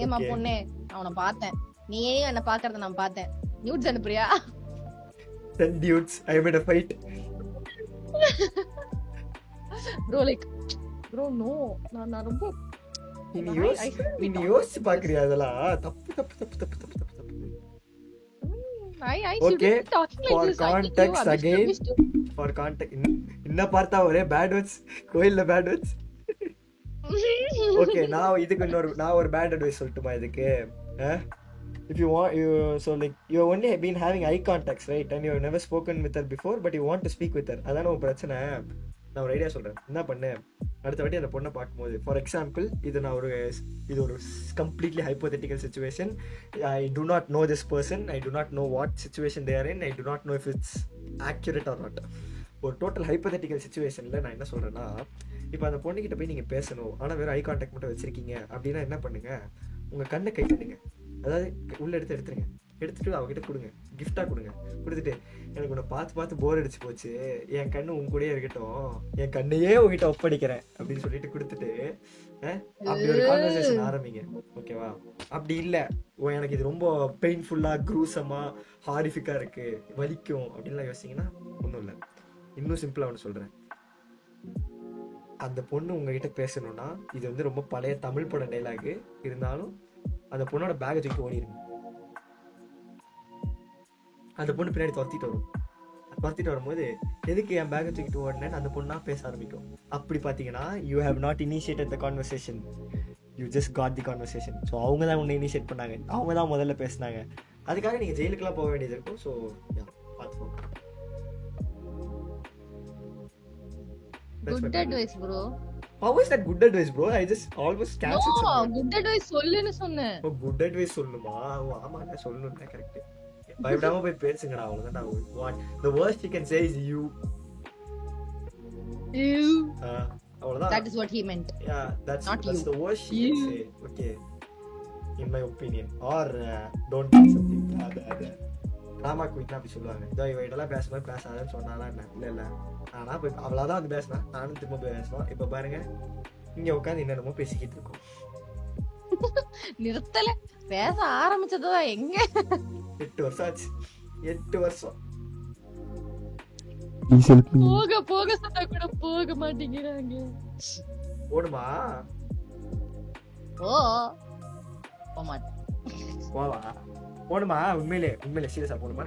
ஏமா பொண்ணே, அவனை பார்த்தேன், நீயே என்ன பாக்குறத நான் பார்த்தேன், நியூட்ஸ் அனுப்புறியா? Send nudes. I made a fight. Bro, like bro, no, நான் ரொம்ப நீ யோசிச்சு பாக்குறியா? அதெல்லாம் தப்பு. Okay, for context again, for context, இன்ன பார்த்தா ஒரே bad words, கோயில்ல bad words. Okay, நான் ஒரு bad advice சொல்லட்டுமா இதுக்கு? If you want, so like you only have been having eye contacts, right? And you have never spoken with her before but you want to speak with her. அதான உன் பிரச்சனை. நான் ஒரு ஐடியா சொல்றேன். என்ன பண்ணு, அடுத்த வாட்டி அந்த பொண்ணை பார்க்கும்போது, ஃபார் எக்ஸாம்பிள், இது ஒரு completely hypothetical situation. I do not know this person, I do not know what situation they are in, I do not know if it's accurate or not. ஒரு டோட்டல் ஹைப்போதெட்டிக்கல் சிச்சுவேஷன்ல நான் என்ன சொல்றேன்னா, இப்போ அந்த பொண்ணுகிட்ட போய் நீங்க பேசணும், ஆனா வேற ஐ கான்டாக்ட் மட்டும் வச்சிருக்கீங்க அப்படின்னா என்ன பண்ணுங்க, உங்க கண்ணை கை பண்ணுங்க. அதாவது உள்ள எடுத்துருங்க, எடுத்துட்டு அவகிட்ட கொடுங்க, கிஃப்டா கொடுங்க. கொடுத்துட்டு, எனக்கு உன்னை பார்த்து போர் அடிச்சு போச்சு, என் கண்ணு உன் கூடயே இருக்கட்டும், என் கண்ணையே உங்ககிட்ட ஒப்படைக்கிறேன் அப்படின்னு சொல்லிட்டு கொடுத்துட்டு அப்படி ஒரு கான்வர்சேஷன் ஆரம்பிங்க. ஓகேவா? அப்படி இல்ல, எனக்கு இது ரொம்ப பெயின்ஃபுல்லா, க்ரூசமா, ஹாரிஃபிக்கா இருக்கு, வலிக்கும் அப்படின்லாம் யோசிங்கன்னா ஒன்றும் இல்லை. இன்னும் சிம்பிளா ஒன்று சொல்றேன். அந்த பொண்ணு உங்ககிட்ட பேசணும்னா, இது வந்து ரொம்ப பழைய தமிழ் பட டைலாக் இருந்தாலும், அந்த பொண்ணோட பேக்கை தூக்கி ஓடிடுங்க. அந்த பொண்ணு பின்னாடி துரத்திட்டு வரும்போது, எதுக்கு என் பேக்கை தூக்கிட்டு ஓடினேன்னு அந்த பொண்ணா பேச ஆரம்பிக்கும். அப்படி பார்த்தீங்கன்னா, you have not initiated the conversation, you just got the conversation. So அவங்க தான் உன்னை இனிஷியேட் பண்ணாங்க, அவங்க தான் முதல்ல பேசினாங்க. அதுக்காக நீங்கள் ஜெயிலுக்குலாம் போக வேண்டியது இருக்கும். ஸோ பார்த்துக்கோங்க. Good advice, bro. How is that good advice, bro? I just almost cancelled. No, good advice சொல்லுன்னு சொன்னேன். ஓ, good advice சொல்லுமா? ஆமா, நான் சொல்லணும்னா கரெக்ட். பயப்படாம போய் பேசுங்கடா, அவ்வளவுதான். நான் what the worst you can say is you. அவ்வளவுதான். That is what he meant. Yeah, that's the worst you can say. Okay, in my opinion. Or don't do something. Rama குயிட்னா அப்படி சொல்லுவாங்க. இதோ இவெல்லாம் பேசும்போது பேசாதன்னு சொன்னாலாம் என்ன? இல்லை ஆனா போய் அவ்வளோதான் வந்து பேசினா, நானும் திரும்ப போய் பேசுவோம். இப்போ பாருங்க, இங்க உட்காந்து என்னென்னமோ பேசிக்கிட்டு இருக்கோம். நிறுத்தல, பேச ஆரம்பிச்சதுதான் எங்க 8 வருஷம் ஆச்சு. 8 வருஷம். போக சொன்னா கூட போக மாட்டேங்கிறாங்க. போடுமா? போமாட்டேன். போவா? போடுமா? உண்மையிலே சீரியஸா போடுமா?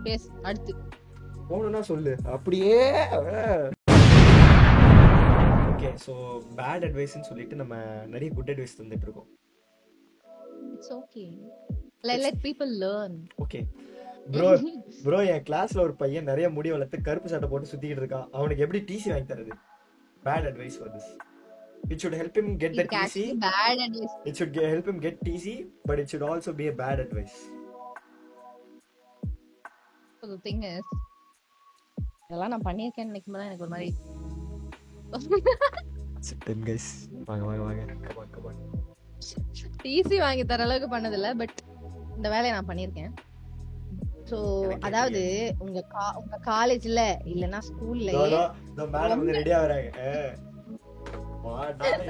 பேசு, அடுத்து போகணும்னா சொல்லு. அப்படியே ஓகே. ஸோ பேட் அட்வைஸ்ன்னு சொல்லிட்டு நம்ம நிறைய குட் அட்வைஸ் தந்துட்டு இருக்கோம். It's okay. Let people learn. Okay. Bro என் கிளாஸ்ல ஒரு பையன் நிறைய முடி வளர்த்து கருப்பு சட்டை போட்டு சுத்திக்கிட்டு இருக்கான். அவனுக்கு எப்படி டிசி வாங்கி தரது? Bad advice for this. It should help him get the TC. Bad advice. It should help him get TC, but it should also be a bad advice. So the thing is, இதெல்லாம் நான் பண்ணியிருக்கேன்னு நினைக்கும் போது எனக்கு ஒரு மாதிரி Ten guys. வாங்க. Come on. டிசி வாங்கி தர அளவுக்கு பண்ணதில்ல, பட் இந்த வேலையை நான் பண்ணியிருக்கேன். ஸோ அதாவது உங்க காலேஜ்ல இல்லைன்னா ஸ்கூல்ல மேடம் வந்து ரெடியா வராங்க.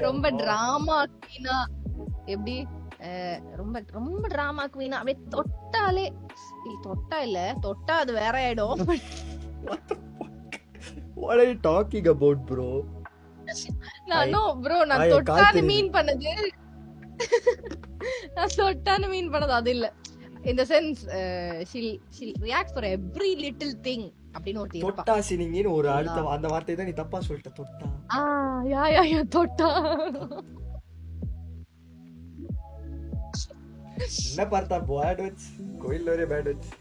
ரொம்ப டிராமா குவீனா, எப்படி ரொம்ப ரொம்ப டிராமா குவீனா, அப்படியே தொட்டா அது வேற ஆயிடும். What are you talking about, bro? நான் தொட்டான்னு மீன் பண்ணது அது இல்ல. In the sense, she'll react for every little thing அப்படினு ஒரு தீர்ப்பா. தொட்டா சினிங்கின்னு ஒரு அடுத்த அந்த வார்த்தை தான் நீ தப்பா சொல்லிட்ட. தொட்டா. யா தொட்டா. என்ன பார்த்தா பேட் வேர்ட்ஸ் கோயில்ல ஒரே பேட் வேர்ட்ஸ்.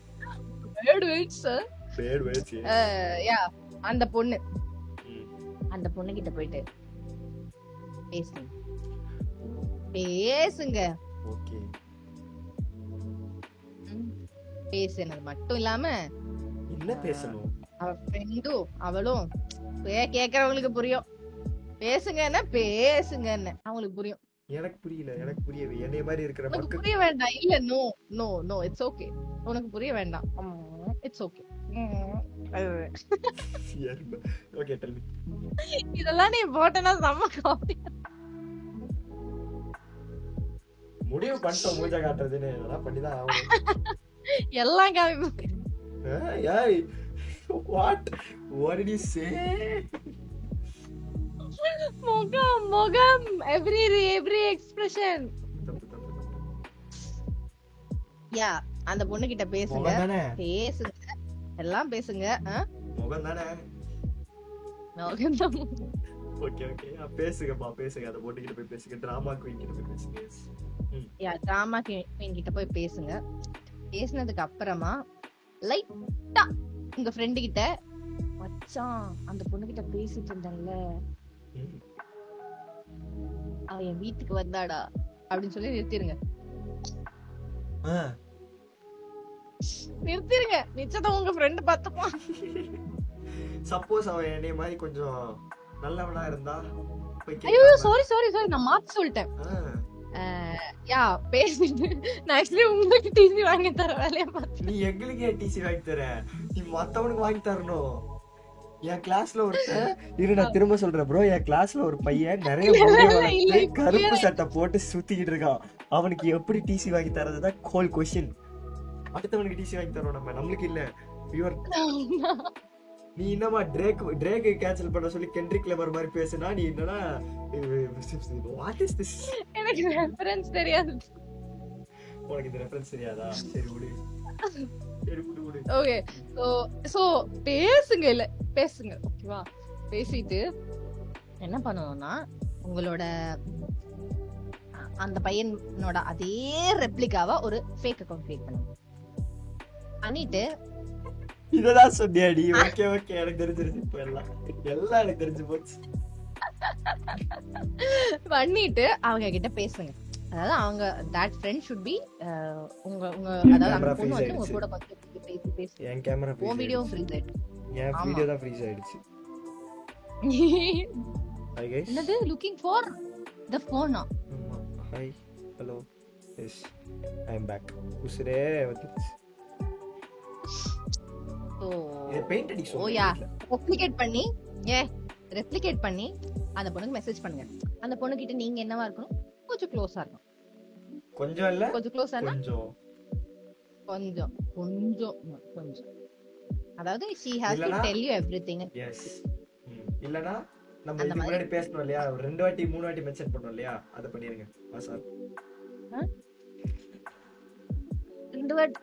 யா அந்த பொண்ணு கிட்ட போயிட்டு பேசுங்க. ஓகே. பேசுனது மட்டும் இல்லாம என்ன பேசணும்? அவ ஃப்ரெண்டும் அவளும் கேக்குறவங்களுக்கு புரியும். பேசுங்கன்னு அவங்களுக்கு புரியும். எனக்கு புரியவே. என்னைய மாதிரி இருக்கிற மக்களுக்கு புரிய வேண்டாம். இல்ல நோ இட்ஸ் ஓகே. உனக்கு புரிய வேண்டாம். It's okay. Okay tell me. இதெல்லாம் நீ போட்டனா செம்ம காமெடி. முடிவு பண்ணிட்டோம் மூஞ்ச காட்டுறதுன்னு. அதெல்லாம் பண்ணிதான் ஆகணும். எல்லாம் காமி. ஏய் what did you say? முகம் every expression. யா அந்த பொண்ணு கிட்ட பேசுங்க. எல்லாம் பேசுங்க. முகம் தானே. ஓகே பேசுங்க. அந்த பொண்ணு கிட்ட போய் பேசுங்க. டிராமா குவீன் கிட்ட போய் பேசுங்க. யா டிராமா குவீன் கிட்ட போய் பேசுங்க. பேசினதுக்கு அப்புறமா லைட்டா உங்க ஃப்ரெண்டு கிட்ட, மச்சான் அந்த பொண்ணு கிட்ட பேசிட்டு இருந்தேன்ல, அவ என் வீட்டுக்கு வந்தாடா அப்படின்னு சொல்லி நிறுத்திருங்க. நிச்சயம் உங்க ஃப்ரெண்ட் பார்த்துப்பான். சப்போஸ் அவன் என்னைய மாதிரி கொஞ்சம் நல்லவனா இருந்தா, ஐயோ சாரி நான் மாத்தி சொல்லிட்டேன். யா பேசிட்டு நான் ஆக்சுவலி உங்களுக்கு டிசி வாங்கி தர வேலையை பார்த்து. நீ எங்களுக்கு டிசி வாங்கி தர, நீ மத்தவனுக்கு வாங்கி தரணும். என் கிளாஸ்ல நான் திரும்ப சொல்றேன் ப்ரோ, என் கிளாஸ்ல ஒரு பையன் நிறைய கருப்பு சட்டை போட்டு சுத்திக்கிட்டு இருக்கான். அவனுக்கு எப்படி டிசி வாங்கி தரதுதான் கோல் கொஸ்டின். அடுத்தவனுக்கு டிசி வாங்கி தரோம் நம்மளுக்கு இல்ல. நீ என்னமா ட்ரேக் கேன்சல் பண்ண சொல்லி கென்ட்ரிக் லெமர் மாதிரி பேசுனா, நீ என்னன்னா வாட் இஸ் திஸ்? எனக்கு ரெஃபரன்ஸ் தெரியாது. உனக்கு இந்த ரெஃபரன்ஸ் தெரியாதா? சரி விடு. ஓகே சோ பேசுங்க ஓகேவா? பேசிட்டு என்ன பண்ணணும்னா, உங்களோட அந்த பையனோட அதே ரெப்ளிகாவா ஒரு ஃபேக் அக்கவுண்ட் கிரியேட் பண்ணுங்க. பண்ணிட்டு இததான் சொன்னியாடி? ஓகே எனக்கு தெரிஞ்சிருச்சு. இப்ப எல்லாம் எனக்கு தெரிஞ்சு போச்சு. பண்ணிட்டு அவங்க கிட்ட பேசுங்க. அதாவது அவங்க that friend should be உங்க அதாவது அந்த பொண்ணு வந்து உங்க கூட பக்கத்துல பேசி என் கேமரா உன் வீடியோ ஃப்ரீஸ் ஆயிடுச்சு. என் வீடியோ தான் ஃப்ரீஸ் ஆயிடுச்சு. Hi guys. என்னது looking for the phone? Hi hello yes I am back. உசுரே வந்துச்சு. சோ இது பெயிண்ட் அடி சொல்லுங்க. ஓ யா ரெப்ளிகேட் பண்ணி அந்த பொண்ணுக்கு மெசேஜ் பண்ணுங்க. அந்த பொண்ணு கிட்ட நீங்க என்னவா இருக்கணும்? கொஞ்சம் க்ளோஸா இருக்கணும். கொஞ்சம் இல்ல கொஞ்சம் க்ளோஸா கொஞ்சம் அதாவது she has to tell you everything. yes இல்லனா நம்ம இதுக்கு முன்னாடி பேசணும் இல்லையா, ரெண்டு வாட்டி மூணு வாட்டி மென்ஷன் பண்ணோம் இல்லையா, அத பண்ணிருங்க வாசா. ரெண்டு வாட்டி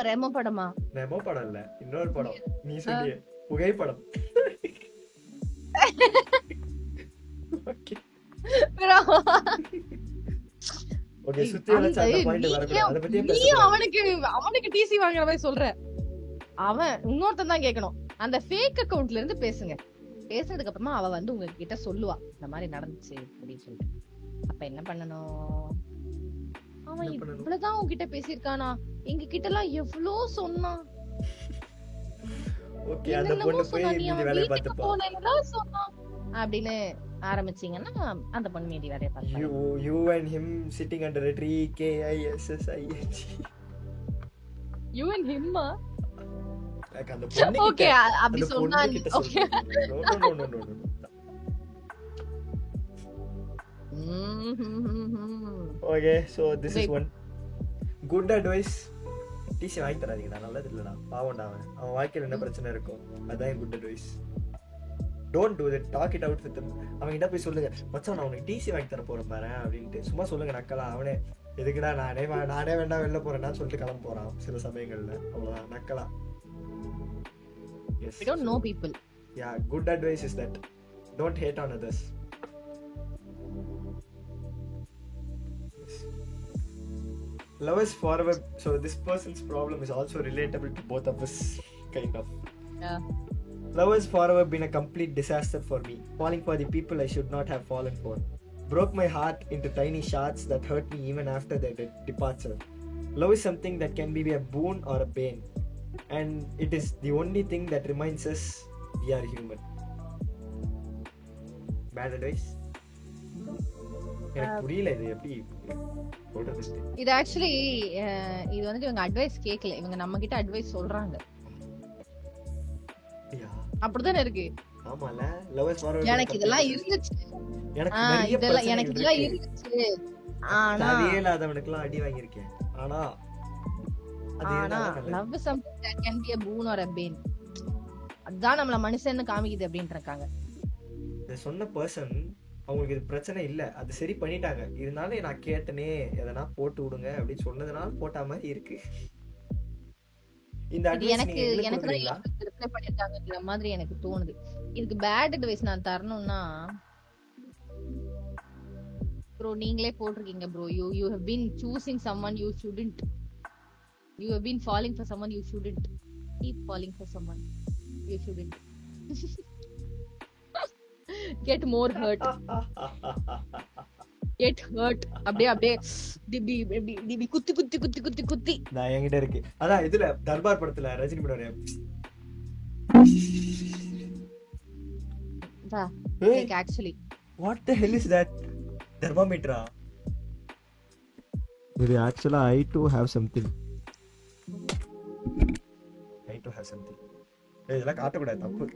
ரெமோ படமா? ரெமோ படம் இல்ல, இன்னொரு படம் நீ சொல்லியே, புகைப்படம். ஓகே ஓகே சுத்தி வச்ச அந்த பாயிண்ட் வரல. அத பத்தி நீ அவனுக்கு டிசி வாங்குற மாதிரி சொல்ற. அவன் இன்னொருத்தன் தான் கேட்கணும். அந்த ஃபேக் அக்கவுண்ட்ல இருந்து பேசுங்க. பேசுனதுக்கு அப்புறமா அவ வந்து உங்ககிட்ட சொல்லுவா இந்த மாதிரி நடந்துச்சு அப்படின்னு சொல்லிட்டு. அப்ப என்ன பண்ணணும்? அவன் இவ்வளவுதான் உங்ககிட்ட பேசியிருக்கானா, எங்க கிட்ட எல்லாம் எவ்வளவு சொன்னான், ஓகே அந்த பொண்ணு போய் மீதி வேலையை பார்த்துப்பா. சொன்னான் அப்படின்னு ஆரம்பிச்சீங்கன்னா அந்த பொண்ணு மீதி வேலையை பார்த்து you and him sitting under a tree KISSING. you and him like அந்த பொண்ணு ஓகே அப்படி சொன்னா okay no okay so this is one good advice. TC வாங்கி தராதீங்கடா, நல்லது இல்லடா, பாவம்டா. அவன் வாழ்க்கையில என்ன பிரச்சனை இருக்கும், அதான் good advice. Don't do that, talk it out with him. அவன் கிட்ட போய் சொல்லுங்க, மச்சான் நான் உனக்கு டிசி வாங்கி தர போறேன் பாரு அப்படின்ட்டு சும்மா சொல்லுங்க. நக்கலா அவனே எதுக்குடா நானே வேண்டாம் வெளில போறேன்னா சொல்லிட்டு கிளம்ப போறான் சில சமயங்கள்ல. அவ்வளவுதான் நக்கலா. we don't know people. yeah, good advice is that don't hate on others. Love is forever. So this person's problem is also relatable to both of us, kind of. Yeah. Love has forever been a complete disaster for me, falling for the people I should not have fallen for. Broke my heart into tiny shards that hurt me even after their departure. Love is something that can be a boon or a bane, and it is the only thing that reminds us we are human. Bad advice? எனக்கு புரியல இது எப்படி சொல்றது. இது ஆக்சுவலி இது வந்து இவங்க அட்வைஸ் கேட்கல, இவங்க நம்ம கிட்ட அட்வைஸ் சொல்றாங்க. அப்படிதானே இருக்கு. ஆமால லவ் இஸ் ஃபார் எனக்கு இதெல்லாம் இருந்துச்சு, எனக்கு இதெல்லாம் இருந்துச்சு. ஆனா அதே இல்லாதவனுக்குலாம் அடி வாங்கியிருக்கேன். ஆனா love is something that can be a boon or a bane. அதான் நம்மள மனுஷன்னு காமிக்குது அப்படினு இருக்காங்க. இந்த சொன்ன பர்சன் அவங்களுக்கு இது பிரச்சனை இல்ல, அது சரி பண்ணிட்டாங்க. இருந்தாலும் நான் கேட்டனே எதனா போட்டு விடுங்க அப்படின்னு சொன்னதுனால போட்ட மாதிரி இருக்கு. இந்த அட்வைஸ் எனக்கு ரிப்ளை பண்ணிருக்காங்கன்ற மாதிரி எனக்கு தோணுது. இதுக்கு பேட் அட்வைஸ் நான் தரணும்னா ப்ரோ நீங்களே போட்டுருக்கீங்க bro. you have been choosing someone you shouldn't. You have been falling for someone you shouldn't. Keep falling for someone you shouldn't. Get more hurt. Get hurt. அப்படியே டிபி குத்தி நான் என்கிட்ட இருக்கு. அதான் இதுல தர்பார் படத்துல ரஜினி படம் like actually what the hell is that thermometer? Maybe actually I too have something. இதெல்லாம் காட்டக்கூடாது, தப்பு.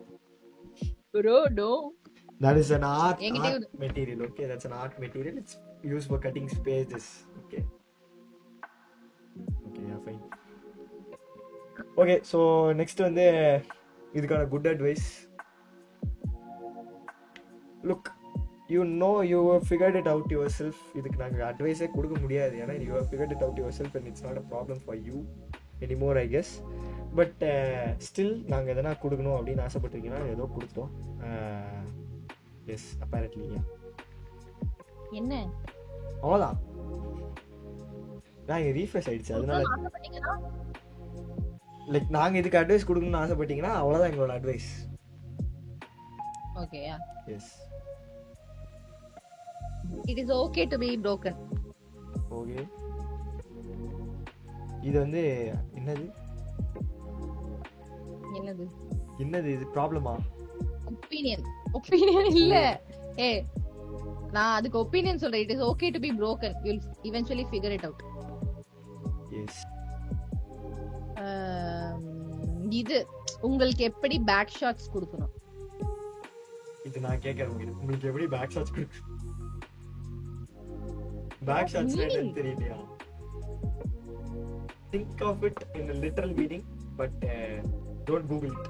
bro no, that is an art material. Okay, that's an art material. It's used for cutting pages. Okay, yeah, fine. Okay, so next வந்து இதுக்கான good advice. Look, you know you have figured it out yourself. இதுக்கு நாங்க அட்வைஸே கொடுக்க முடியாது, ஏன்னா you have figured it out yourself and it's not a problem for you anymore, I guess. But still நாங்கள் எதனா கொடுக்கணும் அப்படின்னு ஆசைப்பட்டிருக்கீங்கன்னா ஏதோ கொடுத்தோம். எஸ் அப்பேரண்ட்லி என்ன அவ்வளோதான். நான் ரீஃப்ரெஷ் ஆயிடுச்சு, அதனால லைக் நாங்கள் இதுக்கு அட்வைஸ் கொடுக்கணும்னு ஆசைப்பட்டீங்கன்னா அவ்வளோதான் எங்களோட advice. Okay yes it is okay to be broken. Okay இது வந்து என்னது இது ப்ராப்ளமா? ஒபினியன் இல்ல. நான் அதுக்கு ஒபினியன் சொல்றேன். it is okay to be broken. you'll eventually figure it out. yes. இது உங்களுக்கு எப்படி பேக் ஷாட்ஸ் கொடுக்கணும், இது நான் கேக்குறேன். உங்களுக்கு எப்படி பேக் ஷாட்ஸ் கொடுக்கணும்? பேக் ஷாட்ஸ் என்னன்னு தெரியலையா? think of it in a literal meaning, but don't Google it.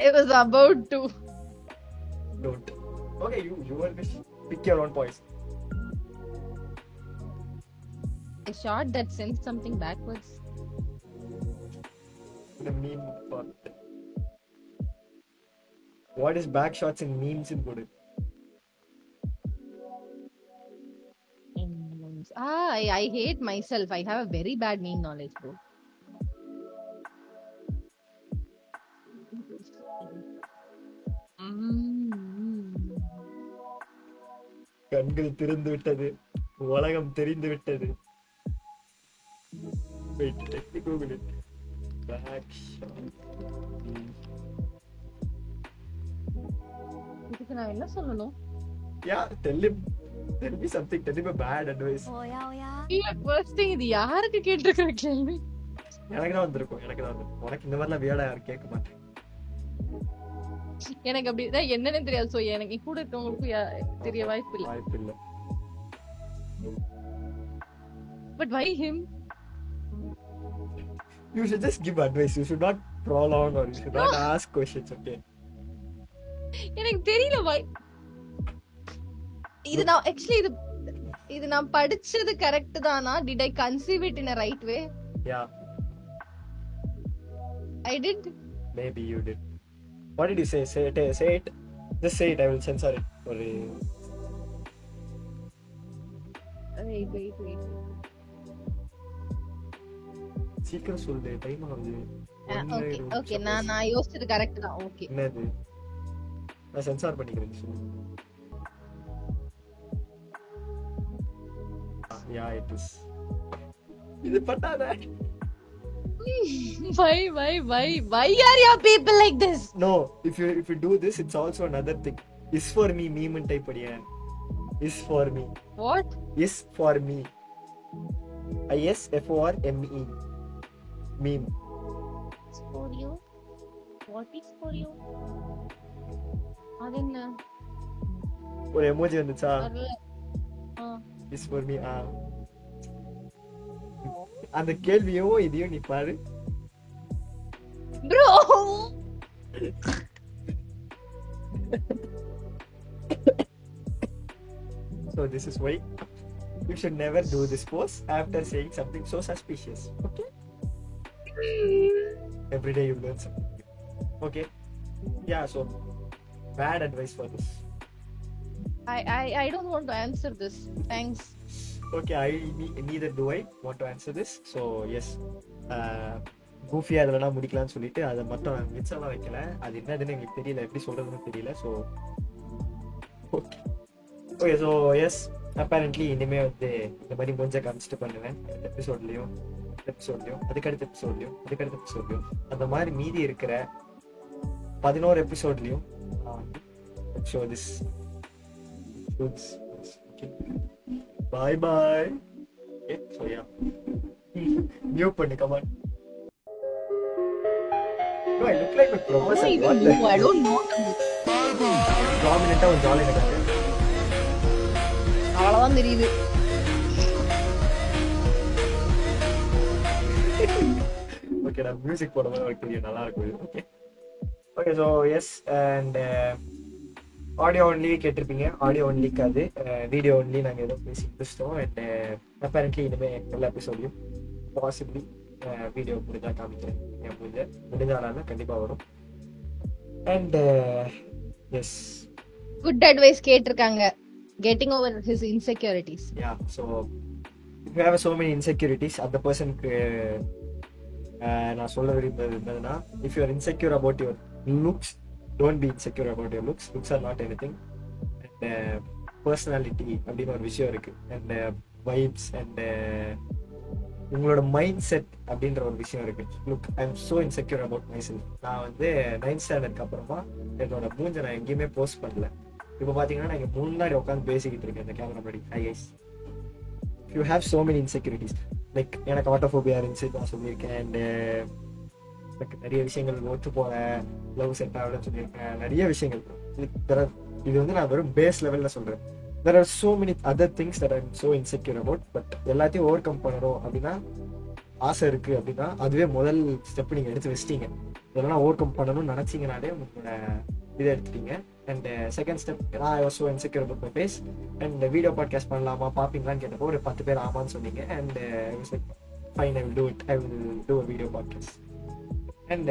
I was about to. Don't. Okay, you are just pick your own poison. A shot that sends something backwards. The meme part. What is back shots in memes in good? I hate myself. I have a very bad meme knowledge, bro. கண்கள் திறந்து விட்டது, உலகம் தெரிந்து விட்டது. Wait, let me Google it. Back shot. இதுக்கு நான் என்ன சொல்லணும்? Yeah, tell me something. Tell him a bad advice. இல்ல first thing இது யாருக்கு கேட்டிருக்கிற கேள்வி? எனக்கு தான் வந்திருக்கும். உனக்கு இந்த மாதிரிலாம் வியடா யாரும் கேட்க மாட்டேன். எனக்கு அப்படிதான் என்னன்னு தெரியாது. சோ எனக்கு கூட இருக்கவங்களுக்கு தெரிய வாய்ப்பு இல்ல. But why him? You should just give advice. You should not prolong or you should not ask questions, okay? எனக்கு தெரியல why. இது நான் actually இது நான் படிச்சது கரெக்ட் தானா? Did I conceive it in a right way? Yeah. I did. Maybe you did. What did you say? Say it. Just say it. I will censor it. Wait. சீக்கிரம் சொல்லு, டைம் ஆகுது. ஓகே நான் யோசிச்சது கரெக்ட் தான். ஓகே என்னது? நான் சென்சார் பண்ணிக்கிறேன் சொல்லு. Yeah, it is. இது பண்ணாத. Why are your people like this? No, if you do this, it's also another thing. Is for me meme type படியா. Is for me. What? Is for me. ISFORME. Meme. For you? What is for you? அது என்ன? ஒரு எமோஜி வந்துச்சா? வரல. Is for me. அந்த கேள்வியோ இதையோ நீ பாரு. Bro. So this is why you should never do this pose after saying something so suspicious. Okay? Every day you learn something new. Okay? Yeah, so bad advice for this. I don't want to answer this. Thanks. Okay, neither do I want to answer this. So yes, goofy அதெல்லாம் முடிக்கலாம்னு சொல்லிட்டு அதை மட்டும் நான் மிச்சம்லாம் வைக்கல. அது என்னதுன்னு எங்களுக்கு தெரியல, எப்படி சொல்றதுன்னு தெரியல. So okay so yes apparently இனிமே வந்து இந்த மாதிரி கொஞ்ச காமிச்சிட்டு பண்ணுவேன். எபிசோட்லையும் அதுக்கடுத்த எபிசோட்லையும் அந்த மாதிரி மீதி இருக்கிற 11 எபிசோட்லையும் show this bye bye. Okay, so yeah. Mute பண்ணு, come on. No, I look like a professor. I don't know. Prominent-ஆ ஒரு ஜாலி நடக்குது. அவ்வளவுதான் தெரியுது. Okay, நான் மியூசிக் போடும்போது எனக்கு தெரியும், நல்லா இருக்கும். Okay, so yes, and audio only கேட்டிருப்பீங்க. ஆடியோ ஒன்லிக்காது, வீடியோ ஒன்லி நாங்கள் ஏதோ பேசி முடிச்சிட்டோம். அண்ட் அப்பேரண்ட்லி இனிமேல் எல்லா எபிசோட்லையும் பாசிபிளி வீடியோ முடிஞ்சால் காமிக்கிறேன். என் முடிஞ்சாலும் கண்டிப்பாக வரும். அண்ட் எஸ், குட் அட்வைஸ் கேட்டிருக்காங்க. Getting over his insecurities. Yeah, so if you have so many insecurities, அந்த பர்சனுக்கு நான் சொல்ல விரும்புறது என்னதுன்னா, if you R insecure about your looks, don't be insecure about your looks. Looks are not anything. And personality அப்படினு ஒரு விஷயம் இருக்கு. And vibes and உங்களோட மைண்ட் செட் அப்படின்ற ஒரு விஷயம் இருக்கு. Look, I am so insecure about myself. நான் வந்து 9th ஸ்டாண்டர்ட்க்கு அப்புறமா என்னோட மூஞ்ச நான் எங்கேயுமே போஸ்ட் பண்ணல. இப்போ பாத்தீங்கன்னா நான் இங்க முன்னாடி உட்காந்து பேசிக்கிட்டு இருக்கேன் இந்த கேமரா முன்னாடி. Hi guys. You have so many insecurities. Like எனக்கு ஆட்டோஃபோபியா இருந்துச்சு நான் சொல்லியிருக்கேன். And நிறைய விஷயங்கள் ஒத்து போற, லவ் செட் ஆகலன்னு சொல்லியிருக்கேன். நிறைய விஷயங்கள் இது வந்து நான் வெறும் பேஸ் லெவல்ல சொல்றேன். there are so many other things that I'm so insecure about. But எல்லாத்தையும் ஓவர் கம் பண்ணணும் அப்படின்னா, ஆசை இருக்கு அப்படின்னா அதுவே முதல் ஸ்டெப் நீங்க எடுத்து வச்சிட்டீங்க. இதெல்லாம் ஓவர் கம் பண்ணணும்னு நினைச்சீங்கனாலே உங்களோட இதை எடுத்துட்டீங்க. And second step, I was so insecure about my face. And video podcast பண்ணலாமா பாப்பீங்களான்னு கேட்டப்போ ஒரு 10 பேர் ஆமான்னு சொன்னீங்க. And I was like, fine, I will do it. I will do a video podcast. And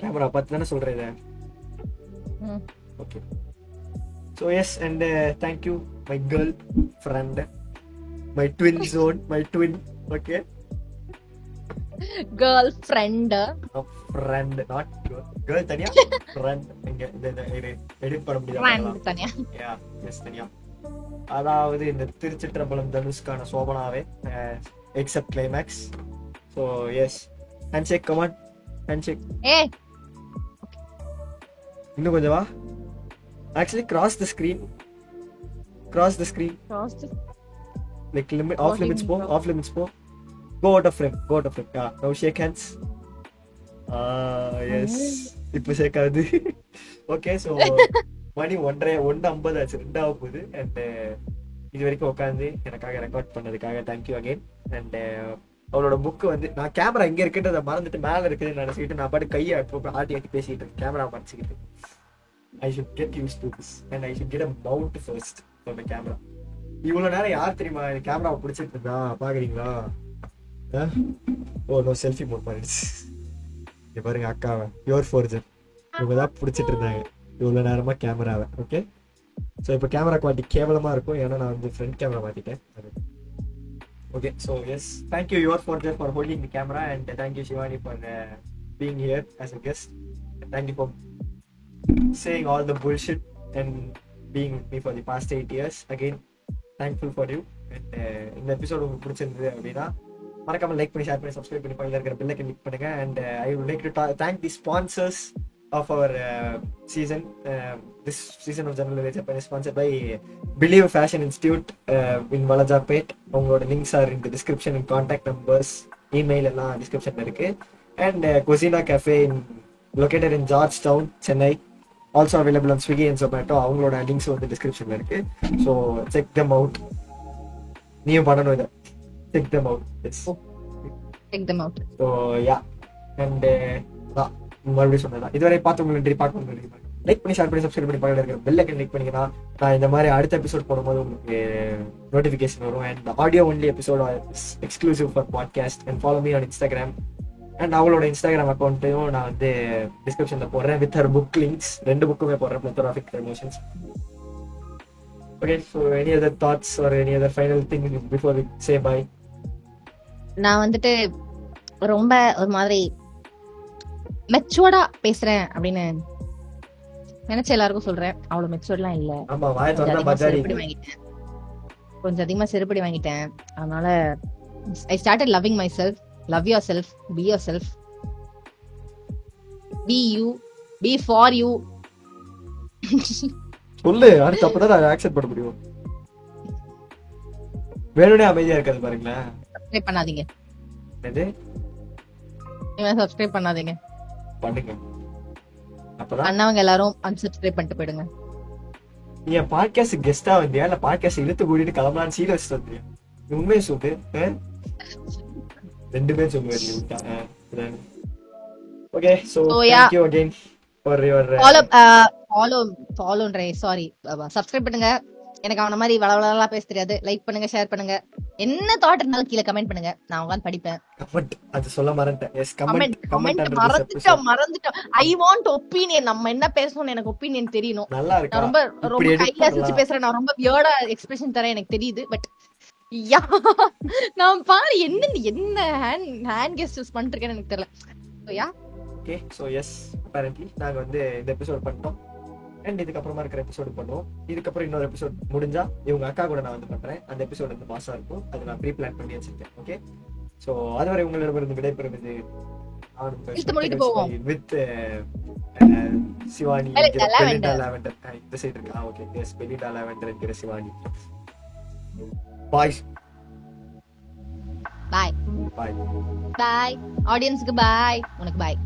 camera பார்த்து தானே சொல்றேன் இதை. Okay, so yes, and thank you my girl friend, my twin Joan, my twin. Okay, girlfriend friend not girl தனியா ஃப்ரெண்ட் இங்க இந்த எடிட் பண்ண முடியாது ஃப்ரெண்ட் தனியா யா எஸ் தனியா. அதாவது இந்த திருச்சிற்றம்பலம் தனுஷ்கான சோபனாவே except climax. So yes handshake come on handshake. ஏய் இன்னும் கொஞ்சம் வா. Actually cross the screen like limit off limits po go out of frame yeah now shake hands. Yes இப்போ shake ஆகுது. ஓகே ஸோ மணி 1:50 ஆச்சு, 2 ஆக போகுது. அண்ட் இது வரைக்கும் உட்காந்து எனக்காக ரெக்கார்ட் பண்ணதுக்காக தேங்க்யூ அகைன். அண்ட் அவளோட புக்கு வந்து நான் கேமரா இங்கே இருக்குன்றதை மறந்துட்டு மேலே இருக்குதுன்னு நினச்சிக்கிட்டு நான் பாட்டு கையை ஆட்டி பேசிக்கிட்டு இருக்கேன், camera மறைச்சிக்கிட்டு. I should get used to this and I should get a mount first for the camera. இவ்வளவு நேரம் யார் தெரியுமா கேமராவை பிடிச்சிட்டு இருந்தா பாக்குறீங்களா? ஓ நோ செல்ஃபி மோட் பண்ணிடுச்சு. இங்க பாருங்க அக்காவை பியூர் ஃபோர்ஜர் இவங்க தான் பிடிச்சிட்டு இருந்தாங்க இவ்வளவு நேரமா கேமராவை. ஓகே ஸோ இப்போ கேமரா குவாலிட்டி கேவலமா இருக்கும், ஏன்னா நான் வந்து ஃப்ரண்ட் கேமரா மாத்திட்டேன். Okay so yes thank you your ஃபோர்ஜர் for holding the camera and thank you Shivani for being here as a guest. Thank you for saying all the bullshit and being with me for the past 8 years. Again thankful for you. And இந்த எபிசோட் உங்களுக்கு பிடிச்சிருந்தது அப்படின்னா மறக்காம லைக் பண்ணி ஷேர் பண்ணி சப்ஸ்கிரைப் பண்ணி பக்கத்துல இருக்கிற பெல் ஐக்கன் கிளிக் பண்ணுங்க. And I would like to thank the sponsors of our season. This season of General Village is sponsored by Believe Fashion Institute in Valajapet. உங்களோட links are in the description and contact numbers, email எல்லாம் descriptionல இருக்கு. And Cosina Cafe located in Georgetown, Chennai, also available on Swiggy and Zomato. அவங்களோட லிங்க்ஸ் வந்து டிஸ்கிரிப்ஷன்ல இருக்கு. So check them out. நீயும் பண்ணணும் இதை, check them out. Yes. check them out. So yeah and மறுபடியும் சொன்னதான் இதுவரை பார்த்தவங்க நன்றி. பார்க்கணும் லைக் பண்ணி ஷேர் பண்ணி சப்ஸ்கிரைப் பண்ணி பக்கத்தில் இருக்கிற பெல் ஐக்கன் கிளிக் பண்ணிங்கன்னா நான் இந்த மாதிரி அடுத்த எபிசோட் போடும்போது உங்களுக்கு நோட்டிஃபிகேஷன் வரும். And audio only episode exclusive for podcast. And follow me on Instagram. And அவளோட இன்ஸ்டாகிராம் அக்கௌண்ட்டையும் நான் வந்து டிஸ்கிரிப்ஷன்ல போடுறேன் வித் ஹர் புக் லிங்க்ஸ். 2 புக்குமே போடுறேன், plethora of emotions. Okay so any other thoughts or any other final thing before we say bye? நான் வந்துட்டு ரொம்ப ஒரு மாதிரி மெச்சூர்டா பேசுறேன் அப்படின்னு நினைச்ச எல்லாருக்கும் சொல்றேன். அவ்வளவு மெச்சூர்ட்லாம் இல்ல. ஆமா வாயை திறந்தா பஜாரி கொஞ்சம் அதிகமா செருப்படி வாங்கிட்டேன். அதனால I started loving myself. Love yourself, be yourself, be you, be for you. சொல்லு, அடுத்து அப்பதான் நான் ஆக்செப்ட் பண்ண முடியும். வேணும்னே அமைதியா இருக்காது பாருங்களேன். சப்ஸ்கிரைப் பண்ணாதீங்க. எது? நீங்க சப்ஸ்கிரைப் பண்ணாதீங்க. பண்ணுங்க. அப்பதான் அண்ணாவங்க எல்லாரும் unsubscribe பண்ணிட்டு போயிடுங்க. நீ பாட்காஸ்ட் கெஸ்டா வந்தியா இல்ல பாட்காஸ்ட் இழுத்து கூட்டிட்டு கிளம்பலான்னு சீல வச்சுட்டு வந்தியா? உண்மையை சொல்லு. 2 பேர் சொல்லுவாரு. Okay so thank you again for your follow sorry subscribe பண்ணுங்க. எனக்கு அவன மாதிரி வளவளவா பேச தெரியாது. லைக் பண்ணுங்க, ஷேர் பண்ணுங்க. என்ன தாட் இருந்தாலும் கீழ கமெண்ட் பண்ணுங்க, நான் உட்கார்ந்து படிப்பேன். கமெண்ட் அது சொல்ல மறந்துட்டேன். எஸ் கமெண்ட் மறந்துட்டேன். I want opinion. நம்ம என்ன பேசணும் எனக்கு ஒபினியன் தெரியணும். நல்லா இருக்கு. நான் ரொம்ப கையில வச்சு பேசுறேன். நான் ரொம்ப வியர்டா எக்ஸ்பிரஷன் தரேன் எனக்கு தெரியுது. பட் யா நான் பாரு என்ன ஹேண்ட் கெஸ்டர்ஸ் பண்ணிட்டு இருக்கேன்னு எனக்கு தெரியல. So yeah okay so yes apparently நாங்க வந்து இந்த எபிசோட் பண்ணிட்டோம். அண்ட் இதுக்கப்புறமா இருக்கிற எபிசோடு பண்ணுவோம். இதுக்கப்புறம் இன்னொரு எபிசோட் முடிஞ்சா இவங்க அக்கா கூட நான் வந்து பண்றேன். அந்த எபிசோட் வந்து மாசா இருக்கும். அது நான் ப்ரீ பிளான் பண்ணி வச்சிருக்கேன். ஓகே சோ அதுவரை உங்களிடமிருந்து விடைபெறுவது வித் சிவானி பெலிண்டா லாவெண்டர். இந்த சைடு இருக்கு. ஓகே எஸ் பெலிண்டா லாவெண்டர் என்கிற சிவானி. பாய் பாய் பாய் பாய். ஆடியன்ஸ்க்கு பாய், உனக்கு பாய்.